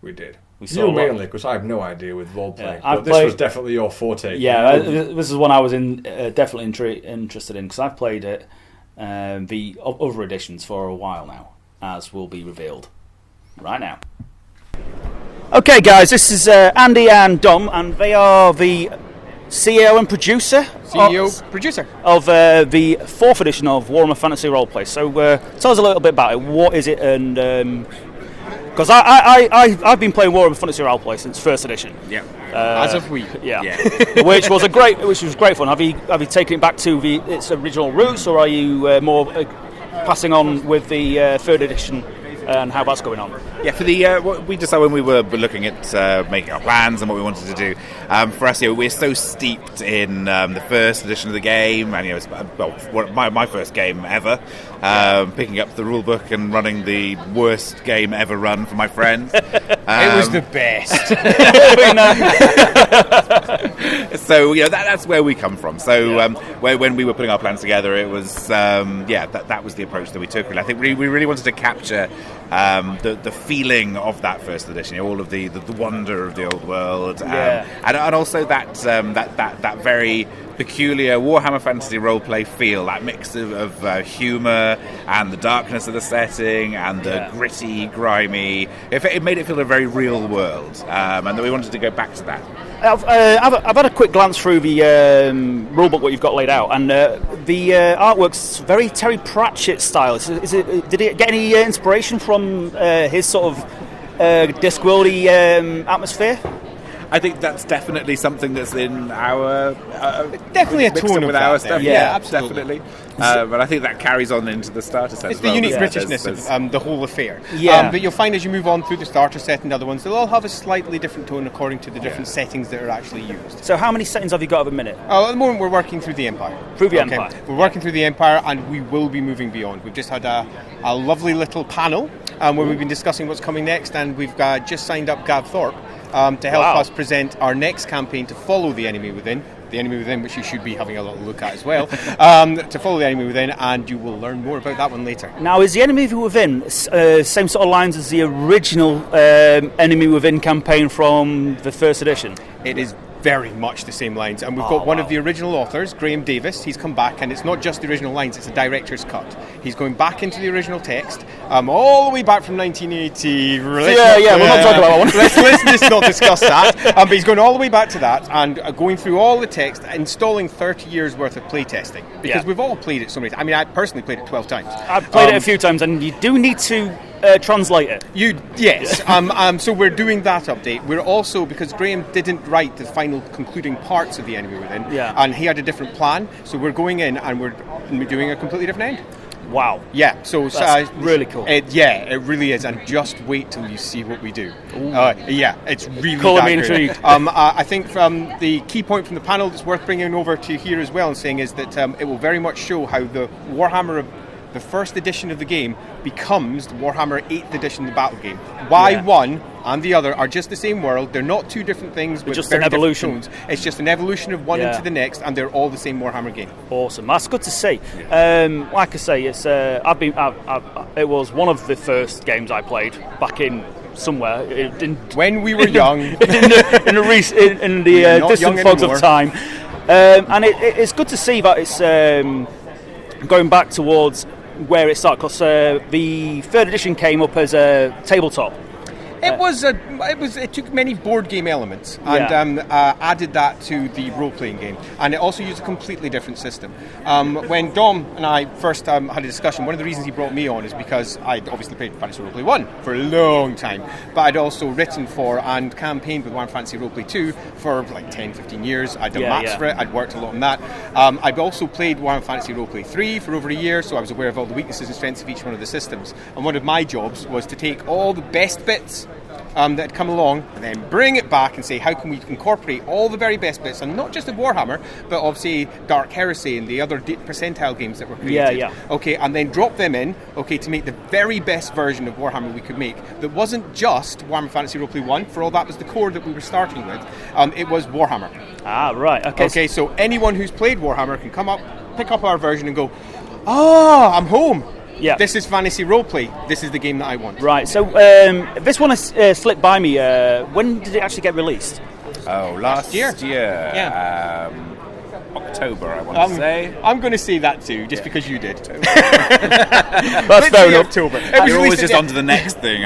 We did. We saw you mainly, because I have no idea with roleplay. Yeah, but this was definitely your forte. Yeah, this is one I was definitely interested in, because I've played it, the other editions for a while now, as will be revealed right now. Okay, guys, this is Andy and Dom, and they are the CEO and producer. Producer of the 4th edition of Warhammer Fantasy Roleplay. So tell us a little bit about it. What is it? And because I've been playing Warhammer Fantasy Roleplay since 1st edition. Yeah. As of we. Yeah. which was great fun. Have you taken it back to its original roots, or are you more passing on with the 3rd edition? And how that's going on? Yeah, for the what we decided when we were looking at making our plans and what we wanted to do. For us, we're so steeped in the 1st edition of the game, and it's my first game ever. Picking up the rule book and running the worst game ever run for my friends. It was the best. So that's where we come from. So when we were putting our plans together, it was that was the approach that we took. I think we really wanted to capture the feeling of that 1st edition, all of the wonder of the old world, and also that very peculiar Warhammer Fantasy roleplay feel, that mix of humour and the darkness of the setting and the gritty, grimy. It made it feel a very real world, and then we wanted to go back to that. I've had a quick glance through the rulebook, what you've got laid out, and the artwork's very Terry Pratchett style. Did it get any inspiration from his sort of Discworldy atmosphere? I think that's definitely something that's in our definitely a tone with our stuff. Yeah, absolutely. But I think that carries on into the starter set. It's the unique Britishness of the whole affair. Yeah. But you'll find as you move on through the starter set and other ones, they'll all have a slightly different tone according to the different settings that are actually used. So how many settings have you got at the minute? At the moment we're working through the Empire. Empire. We're working through the Empire, and we will be moving beyond. We've just had a lovely little panel where we've been discussing what's coming next, and we've just signed up Gav Thorpe to help us present our next campaign to follow the Enemy Within. The Enemy Within, which you should be having a little look at as well, to follow the Enemy Within, and you will learn more about that one later. Now, is the Enemy Within same sort of lines as the original Enemy Within campaign from the 1st edition? It is very much the same lines, and we've got one of the original authors, Graham Davis. He's come back, and it's not just the original lines, it's a director's cut. He's going back into the original text, all the way back from 1980. We'll not talk about that one. Let's not discuss that. But he's going all the way back to that, and going through all the text, installing 30 years worth of playtesting, because we've all played it so many times. I mean, I personally played it 12 times. I've played it a few times, and you do need to translate it. So we're doing that update. We're also, because Graham didn't write the final concluding parts of the Enemy Within, and he had a different plan, so we're going in and we're doing a completely different end. Wow. Yeah, so that's really cool. It really is, and just wait till you see what we do. It's really cool. I'm intrigued. I think from the key point from the panel that's worth bringing over to here as well and saying is that it will very much show how the Warhammer of the 1st edition of the game becomes the Warhammer 8th edition of the battle game. Why one and the other are just the same world. They're not two different things, but just an evolution. It's just an evolution of one into the next, and they're all the same Warhammer game. Awesome, that's good to see. Like I say, it's it was one of the first games I played back in somewhere when we were young, in the distant fogs of time, and it's good to see that it's going back towards where it started, because the 3rd edition came up as a tabletop. It took many board game elements and added that to the role-playing game, and it also used a completely different system. When Dom and I first had a discussion, one of the reasons he brought me on is because I'd obviously played Fantasy Roleplay 1 for a long time, but I'd also written for and campaigned with Warhammer Fantasy Roleplay 2 for like 10, 15 years. I'd done maps for it, I'd worked a lot on that. I'd also played Warhammer Fantasy Roleplay 3 for over a year, so I was aware of all the weaknesses and strengths of each one of the systems. And one of my jobs was to take all the best bits that had come along and then bring it back and say, how can we incorporate all the very best bits, and not just of Warhammer, but of, say, Dark Heresy and the other percentile games that were created. Okay, and then drop them in, okay, to make the very best version of Warhammer we could make that wasn't just Warhammer Fantasy Roleplay 1, for all that was the core that we were starting with. It was Warhammer. Ah, right, okay. Okay, so anyone who's played Warhammer can come up, pick up our version and go, I'm home. Yeah. This is Fantasy Roleplay. This is the game that I want. Right, so this one has slipped by me. When did it actually get released? Oh, last year. Yeah. October, I want to say. I'm going to say that too, just because you did. That's fair enough. October. You're always just on to the next thing.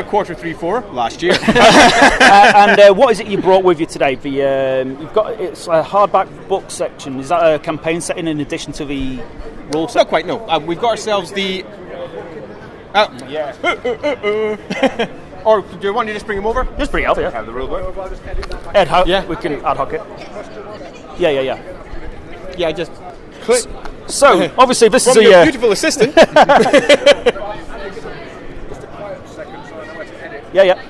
Quarter 3-4 last year. And what is it you brought with you today? You've got it's a hardback book section. Is that a campaign setting in addition to the rule set? Not quite. No, we've got ourselves the. Or do you want to just bring him over? Just bring it over, yeah. Have the rule book. We can ad hoc it. Yeah. Yeah, just click. So, obviously, this is a beautiful assistant. Yeah.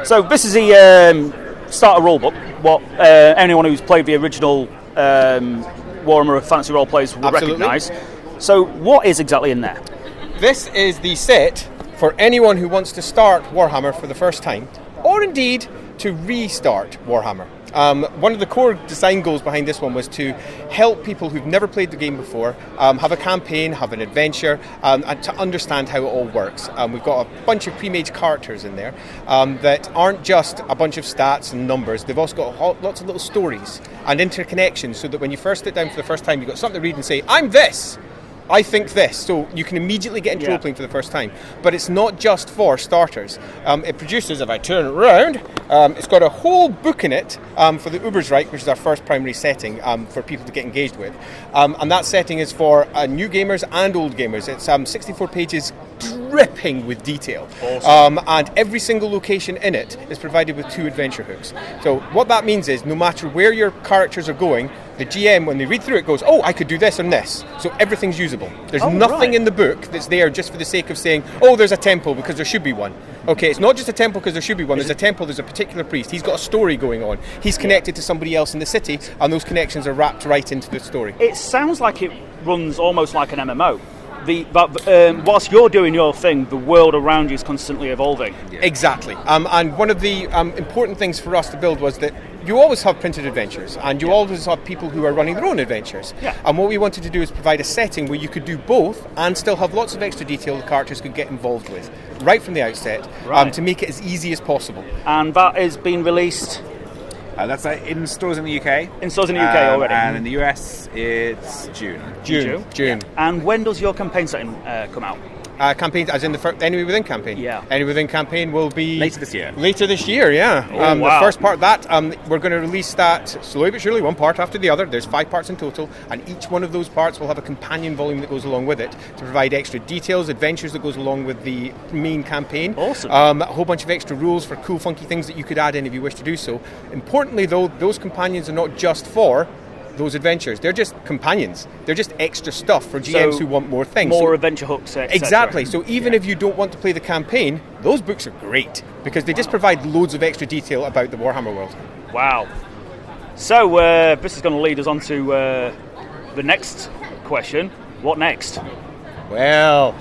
So, this is the starter rulebook. What anyone who's played the original Warhammer Fantasy Roleplays will recognise. So, what is exactly in there? This is the set for anyone who wants to start Warhammer for the first time, or indeed to restart Warhammer. One of the core design goals behind this one was to help people who've never played the game before have a campaign, have an adventure, and to understand how it all works. We've got a bunch of pre-made characters in there that aren't just a bunch of stats and numbers. They've also got lots of little stories and interconnections, so that when you first sit down for the first time, you've got something to read and say, I'm this! I think this, so you can immediately get into role-playing for the first time. But it's not just for starters. It produces, if I turn it around, it's got a whole book in it for the Ubersreich, which is our first primary setting for people to get engaged with. And that setting is for new gamers and old gamers. It's 64 pages dripping with detail. Awesome. And every single location in it is provided with 2 adventure hooks. So what that means is, no matter where your characters are going, the GM, when they read through it, goes, I could do this and this. So everything's usable. There's nothing in the book that's there just for the sake of saying, there's a temple because there should be one. Okay, it's not just a temple because there should be one. There's a temple, there's a particular priest. He's got a story going on. He's connected to somebody else in the city, and those connections are wrapped right into the story. It sounds like it runs almost like an MMO. But whilst you're doing your thing, the world around you is constantly evolving. Exactly. And one of the important things for us to build was that you always have printed adventures, and you always have people who are running their own adventures. Yeah. And what we wanted to do is provide a setting where you could do both and still have lots of extra detail the characters could get involved with right from the outset, to make it as easy as possible. And that is being released? That's in stores in the UK. In stores in the UK already. And in the US, it's June. June. And when does your campaign setting come out? Campaign, as in the Anyway Within campaign. Yeah. Anyway Within campaign will be later this year. Yeah. Wow. The first part of that, we're going to release that slowly but surely, one part after the other. There's 5 parts in total, and each one of those parts will have a companion volume that goes along with it to provide extra details, adventures that goes along with the main campaign. Awesome. A whole bunch of extra rules for cool, funky things that you could add in if you wish to do so. Importantly, though, those companions are not just for those adventures. They're just companions. They're just extra stuff for GMs who want more things. More adventure hooks, etc. Exactly. So even if you don't want to play the campaign, those books are great because they just provide loads of extra detail about the Warhammer world. Wow. So this is going to lead us on to the next question. What next? Well,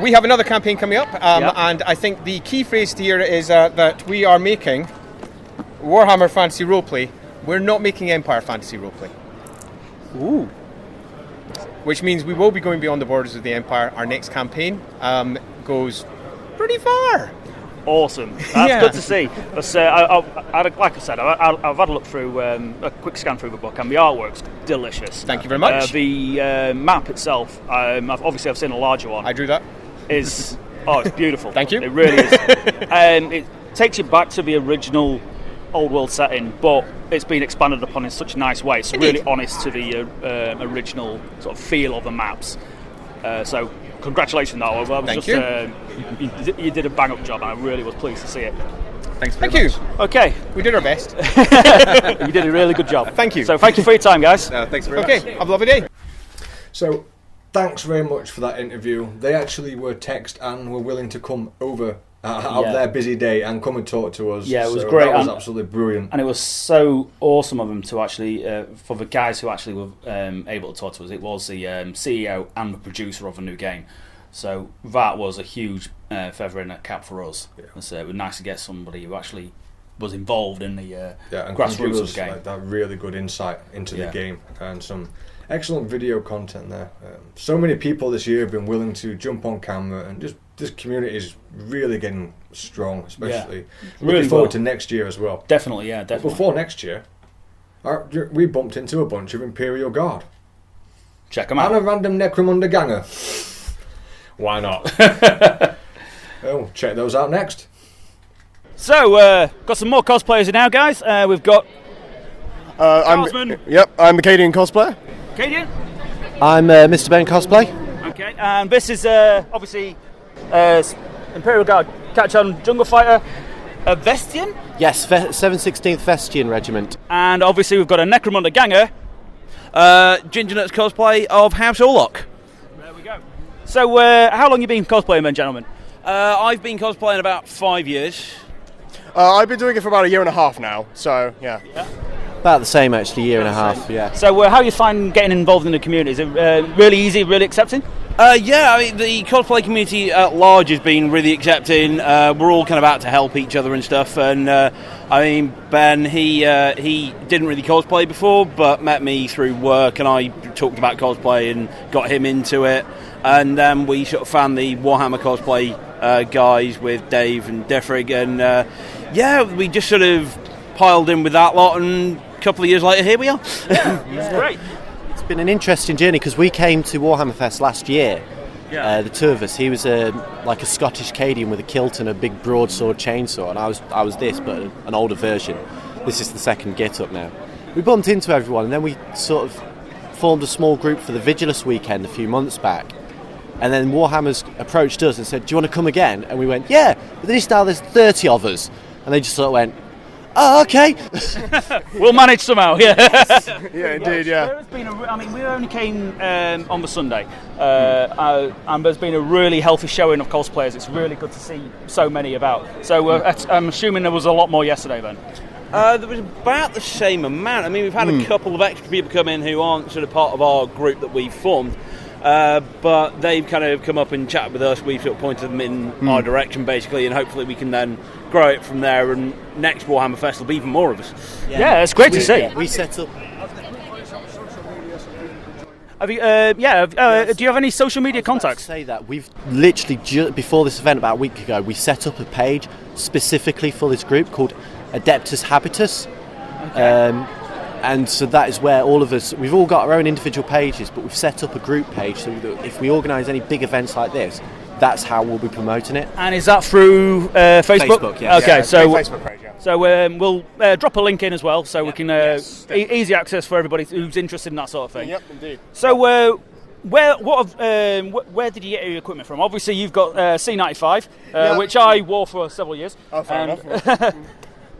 we have another campaign coming up, and I think the key phrase here is that we are making Warhammer Fantasy Roleplay. We're not making Empire Fantasy Roleplay. Ooh. Which means we will be going beyond the borders of the Empire. Our next campaign goes pretty far. Awesome. That's good to see. Like I said, I've had a look through, a quick scan through the book, and the artwork's delicious. Thank you very much. The map itself, I've seen a larger one. I drew that. is it's beautiful. Thank you. It really is. It takes you back to the original old world setting, but it's been expanded upon in such a nice way. It's really honest to the original sort of feel of the maps. So congratulations, Noel. Thank you. You did a bang up job, and I really was pleased to see it. Thanks very much. Okay. We did our best. You did a really good job. Thank you. So thank you for your time, guys. Thanks very much. Okay, have a lovely day. So, thanks very much for that interview. They actually were text and were willing to come over out of their busy day and come and talk to us. Yeah, it was so great. That was absolutely brilliant. And it was so awesome of them to actually, for the guys who actually were able to talk to us, it was the CEO and the producer of a new game. So that was a huge feather in the cap for us. Yeah. It was nice to get somebody who actually was involved in the and grassroots of the game. Like, that really good insight into the game and some excellent video content there. So many people this year have been willing to jump on camera, and just this community is really getting strong, especially looking forward to next year as well. Definitely, yeah, definitely. But before next year, we bumped into a bunch of Imperial Guard. Check them out. And a random Necromunda ganger. Why not? Oh, check those out next. So, got some more cosplayers in now, guys. We've got I'm Acadian Cosplayer. Acadian. I'm Mr. Ben Cosplay. Okay, and this is obviously Imperial Guard catch-on jungle fighter Vestian. Yes, 716th Vestian Regiment. And obviously we've got a Necromunda ganger. Ginger Nuts cosplay of House Orlok. There we go. So, how long have you been cosplaying then, gentlemen? I've been cosplaying about 5 years. I've been doing it for about a year and a half now, so yeah. About the same, actually, year and a half, yeah. So, how do you find getting involved in the community? Is it really easy, really accepting? Yeah, I mean, the cosplay community at large has been really accepting. We're all kind of out to help each other and stuff. And I mean, Ben, he didn't really cosplay before, but met me through work, and I talked about cosplay and got him into it. And then we sort of found the Warhammer cosplay guys with Dave and Defrig, and yeah, we just sort of piled in with that lot, and a couple of years later, here we are. It's great. It's been an interesting journey because we came to Warhammer Fest last year. The two of us. He was like a Scottish Cadian with a kilt and a big broadsword chainsaw, and I was this, but an older version. This is the second get-up now. We bumped into everyone, and then we sort of formed a small group for the Vigilus weekend a few months back. And then Warhammer's approached us and said, "Do you want to come again?" And we went, "Yeah." But this now there's 30 of us, and they just sort of went, "Oh, okay." We'll manage somehow, yeah. Yeah, indeed, yeah. There has been we only came on the Sunday, and there's been a really healthy showing of cosplayers. It's really good to see so many about. So I'm assuming there was a lot more yesterday then. There was about the same amount. I mean, we've had a couple of extra people come in who aren't sort of part of our group that we've formed. But they've kind of come up and chatted with us. We've sort of pointed them in our direction, basically, and hopefully we can then grow it from there. And next Warhammer Fest will be even more of us. Yeah, it's great to see. We set up. Have you? Do you have any social media contacts? Say that we've literally before this event about a week ago, we set up a page specifically for this group called Adeptus Habitus. Okay. And so that is where all of us, we've all got our own individual pages, but we've set up a group page so that if we organise any big events like this, that's how we'll be promoting it. And is that through Facebook? Facebook, yes. Okay, so Facebook page, yeah. So we'll we drop a link in as well, so we can easy access for everybody who's interested in that sort of thing. Yep, indeed. So where did you get your equipment from? Obviously, you've got C95, which I wore for several years. Oh, fair enough.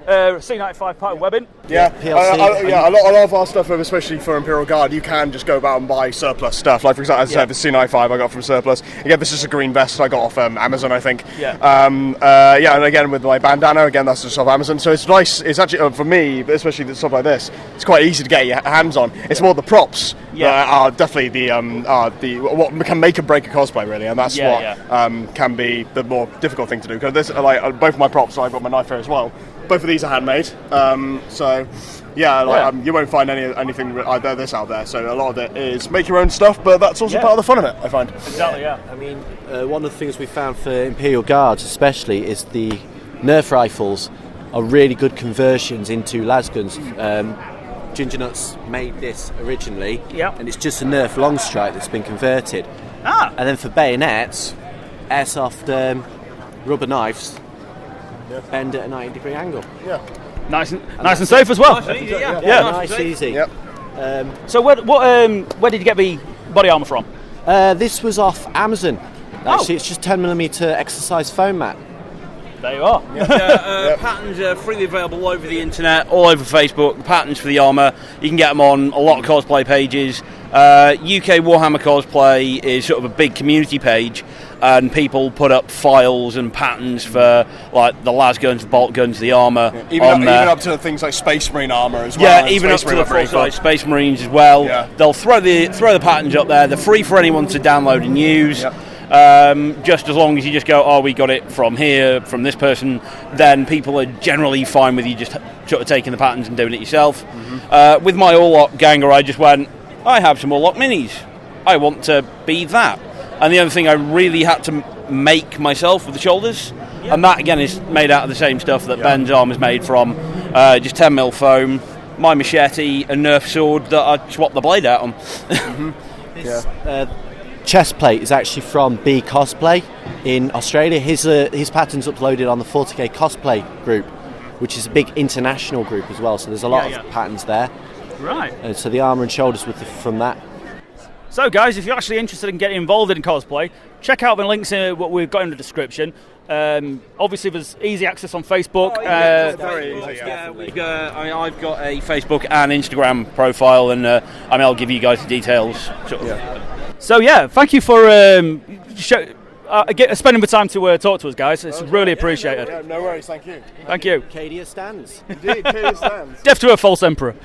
C95 part of webbing. Yeah, a lot of our stuff, especially for Imperial Guard, you can just go about and buy surplus stuff. Like, for example, as I said, the C95 I got from surplus. Again, this is a green vest I got off Amazon, I think. Yeah. And again, with my bandana, again, that's just off Amazon. So it's nice. It's actually, for me, especially stuff like this, it's quite easy to get your hands on. It's more the props that are definitely the what can make or break a cosplay, really. And that's what can be the more difficult thing to do. Because both of my props, so I've got my knife here as well. Both of these are handmade, you won't find anything like this out there. So a lot of it is make your own stuff, but that's also part of the fun of it, I find. Exactly, yeah. I mean, one of the things we found for Imperial Guards especially is the Nerf rifles are really good conversions into lasguns. Ginger Nuts made this originally, and it's just a Nerf long strike that's been converted. And then for bayonets, airsoft rubber knives, bend at a 90-degree angle. Yeah. Nice and safe as well. Nice and easy, yeah. Nice, easy. Yep. So where did you get the body armour from? This was off Amazon. Actually, it's just 10mm exercise foam mat. There you are. Patterns are freely available all over the internet, all over Facebook. The patterns for the armour, you can get them on a lot of cosplay pages. UK Warhammer Cosplay is sort of a big community page, and people put up files and patterns for like the las guns, the bolt guns, the armour. Even up to things like Space Marine armour as well. Yeah, even up to the full-size Space Marines as well. Yeah. They'll throw the patterns up there. They're free for anyone to download and use. Yep. Just as long as you just go, oh, we got it from here, from this person, then people are generally fine with you just sort of taking the patterns and doing it yourself. Mm-hmm. With my All-Lock Ganger, I just went, I have some All-Lock minis. I want to be that. And the other thing I really had to make myself with the shoulders, and that again is made out of the same stuff that Ben's arm is made from, just 10mm foam, my machete, a Nerf sword that I swapped the blade out on. This chest plate is actually from B Cosplay in Australia. His pattern's uploaded on the 40k Cosplay group, which is a big international group as well, so there's a lot of patterns there. Right. So the armour and shoulders were from that. So guys, if you're actually interested in getting involved in cosplay, check out the links in what we've got in the description. Obviously there's easy access on Facebook. Very easy. I've got a Facebook and Instagram profile, and I'll give you guys the details. So yeah, thank you for spending the time to talk to us, guys. It's really appreciated. Yeah, no worries, thank you. Thank you. Cadia stands. Indeed, Cadia stands. Death to a false emperor.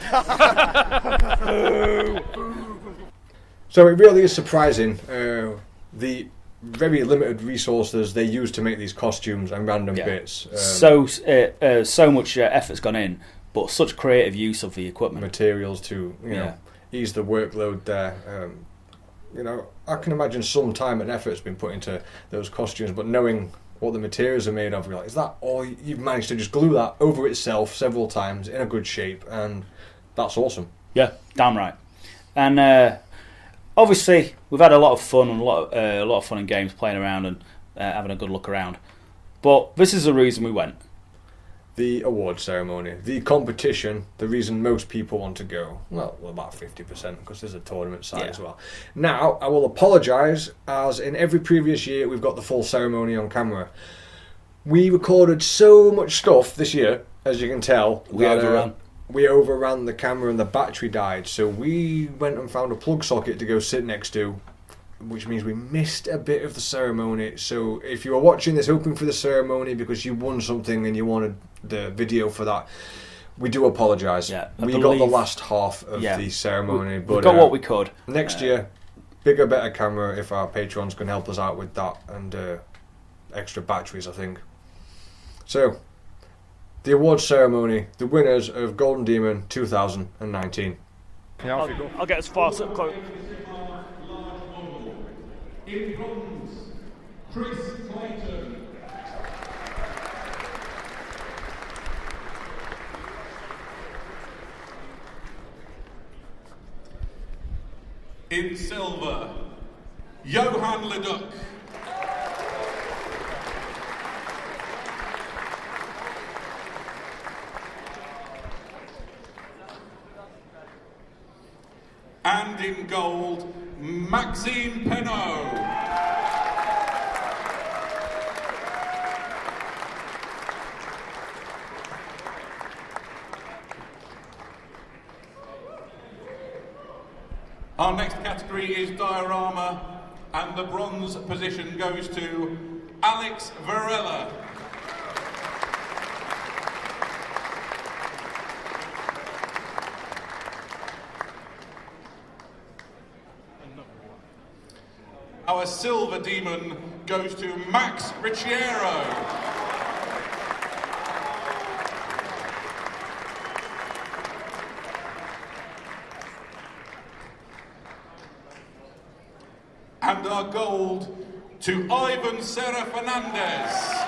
So it really is surprising the very limited resources they use to make these costumes and random bits. So much effort's gone in, but such creative use of the equipment, materials to ease the workload there. I can imagine some time and effort's been put into those costumes, but knowing what the materials are made of, is that all you've managed to just glue that over itself several times in a good shape, and that's awesome. Yeah, damn right. And obviously, we've had a lot of fun and a lot of fun in games, playing around and having a good look around. But this is the reason we went. The award ceremony, the competition, the reason most people want to go. Well, about 50%, because there's a tournament side as well. Now, I will apologise, as in every previous year, we've got the full ceremony on camera. We recorded so much stuff this year, as you can tell. We overran. We overran the camera and the battery died, so we went and found a plug socket to go sit next to, which means we missed a bit of the ceremony. So if you are watching this hoping for the ceremony because you won something and you wanted the video for that, we do apologise. We got the last half of the ceremony, but we got what we could. Next year, bigger, better camera if our patrons can help us out with that, and extra batteries, I think. So, the award ceremony, the winners of Golden Demon 2019. I'll get as far as close. In bronze, Chris Clayton. In silver, Johan Leduc. And in gold, Maxime Penot. Our next category is diorama, and the bronze position goes to Alex Varela. Our silver demon goes to Max Ricciero. And our gold to Ivan Serra Fernandez.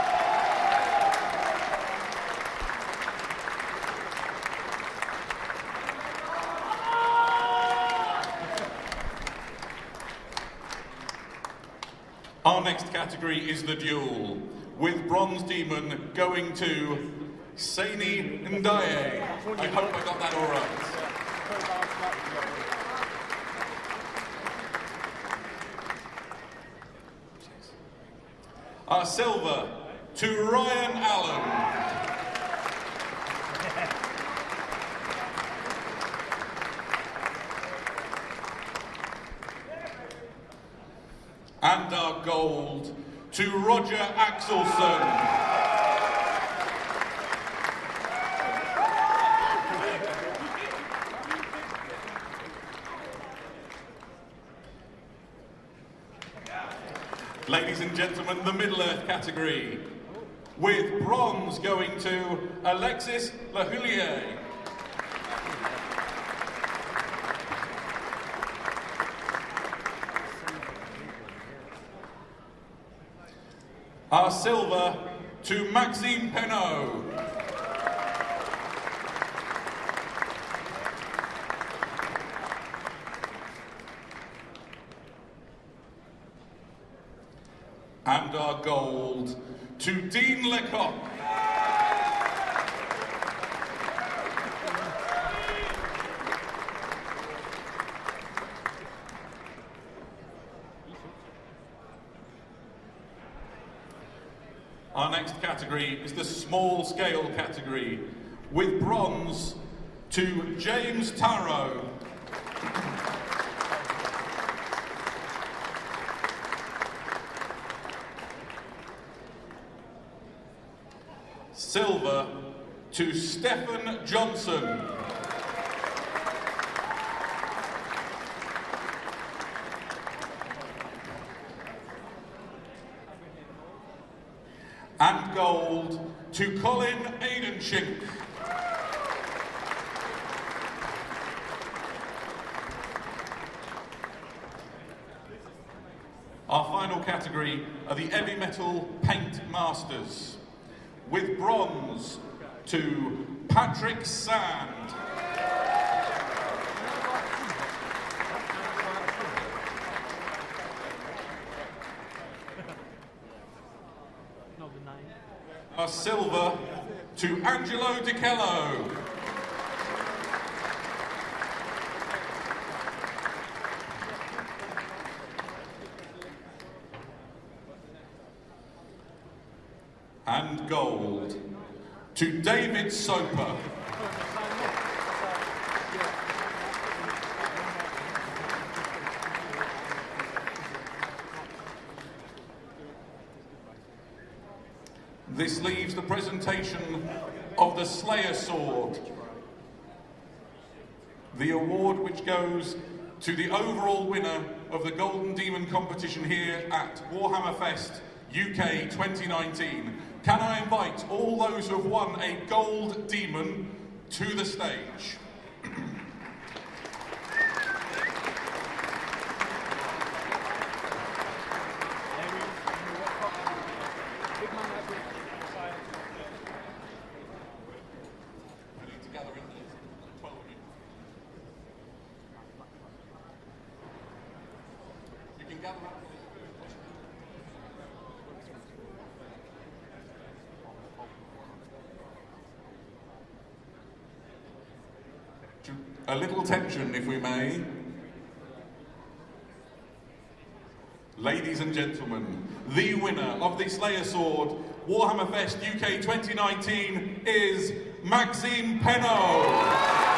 Our next category is the duel, with Bronze Demon going to Saini Ndaye. I hope I got that all right. Our silver to Ryan Allen. And our gold to Roger Axelson. Ladies and gentlemen, the Middle Earth category, with bronze going to Alexis Lahoulier. Our silver to Maxime Penaud. And our gold to Dean Lecoq. Our next category is the small scale category, with bronze to James Tarrow. Silver to Stephen Johnson. And gold to Colin Aidenshink. Our final category are the Heavy Metal Paint Masters, with bronze to Patrick Sand. Our silver to Angelo DiCello. And gold to David Soper. This leaves the presentation of the Slayer Sword, the award which goes to the overall winner of the Golden Demon competition here at Warhammer Fest UK 2019. Can I invite all those who have won a Gold Demon to the stage? A little tension, if we may. Ladies and gentlemen, the winner of the Slayer Sword Warhammer Fest UK 2019 is Maxime Penaud.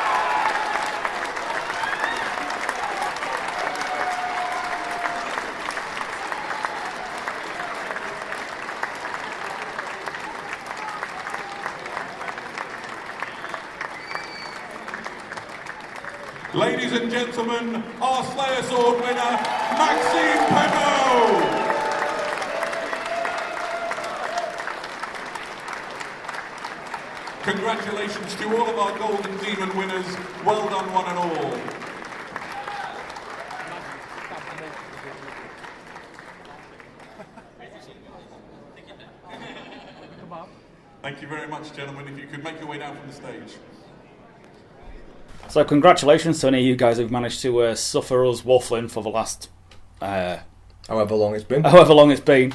Ladies and gentlemen, our Slayer Sword winner, Maxime Penaud. Congratulations to all of our Golden Demon winners. Well done, one and all. Thank you very much, gentlemen. If you could make your way down from the stage. So congratulations to any of you guys who've managed to suffer us waffling for the last However long it's been.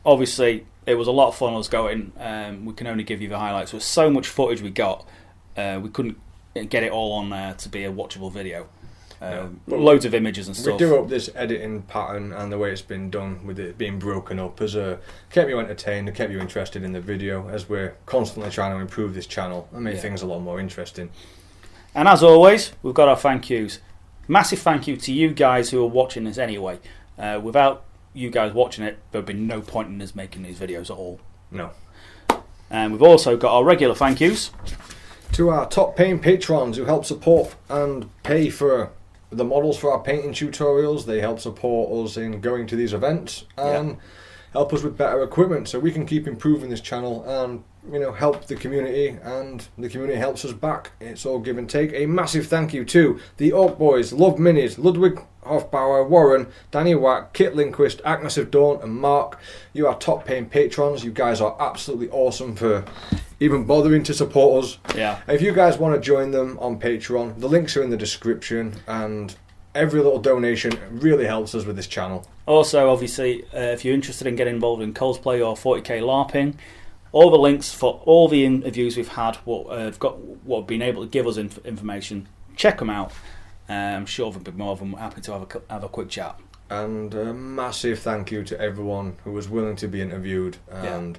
Obviously, it was a lot of fun us going. We can only give you the highlights. There was so much footage we got. We couldn't get it all on there to be a watchable video. Loads of images and stuff. We do hope this editing pattern and the way it's been done, with it being broken up, has kept you entertained and kept you interested in the video, as we're constantly trying to improve this channel and make things a lot more interesting. And as always, we've got our thank yous. Massive thank you to you guys who are watching this anyway. Without you guys watching it, there'd be no point in us making these videos at all. No. And we've also got our regular thank yous to our top paying patrons who help support and pay for the models for our painting tutorials. They help support us in going to these events and help us with better equipment so we can keep improving this channel and, you know, help the community, and the community helps us back. It's all give and take. A massive thank you to the Orc Boys, Love Minis, Ludwig Hofbauer, Warren, Danny Wack, Kit Lindquist, Agnes of Dawn and Mark. You are top paying patrons. You guys are absolutely awesome for even bothering to support us. Yeah. If you guys want to join them on Patreon, the links are in the description, and every little donation really helps us with this channel. Also, obviously, if you're interested in getting involved in cosplay or 40k LARPing, all the links for all the interviews we've had, what have been able to give us information, check them out. I'm sure they'll be more than happy to have a quick chat. And a massive thank you to everyone who was willing to be interviewed, and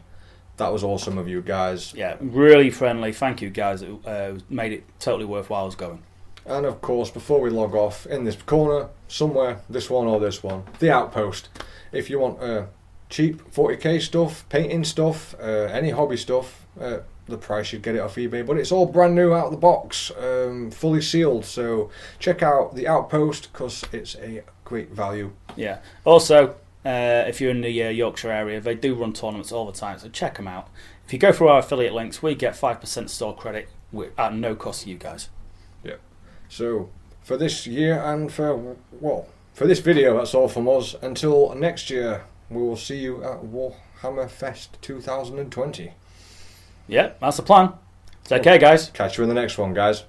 that was awesome of you guys. Yeah, really friendly. Thank you guys. It made it totally worthwhile us going. And of course, before we log off, in this corner, somewhere, this one or this one, the Outpost. If you want cheap 40k stuff, painting stuff, any hobby stuff, the price you'd get it off eBay, but it's all brand new out of the box, fully sealed. So check out the Outpost because it's a great value. Yeah. Also, if you're in the Yorkshire area, they do run tournaments all the time, so check them out. If you go through our affiliate links, we get 5% store credit at no cost to you guys. Yeah. So for this year and for this video, that's all from us. Until next year, we will see you at Warhammer Fest 2020. Yeah, that's the plan. Take care, guys. Catch you in the next one, guys.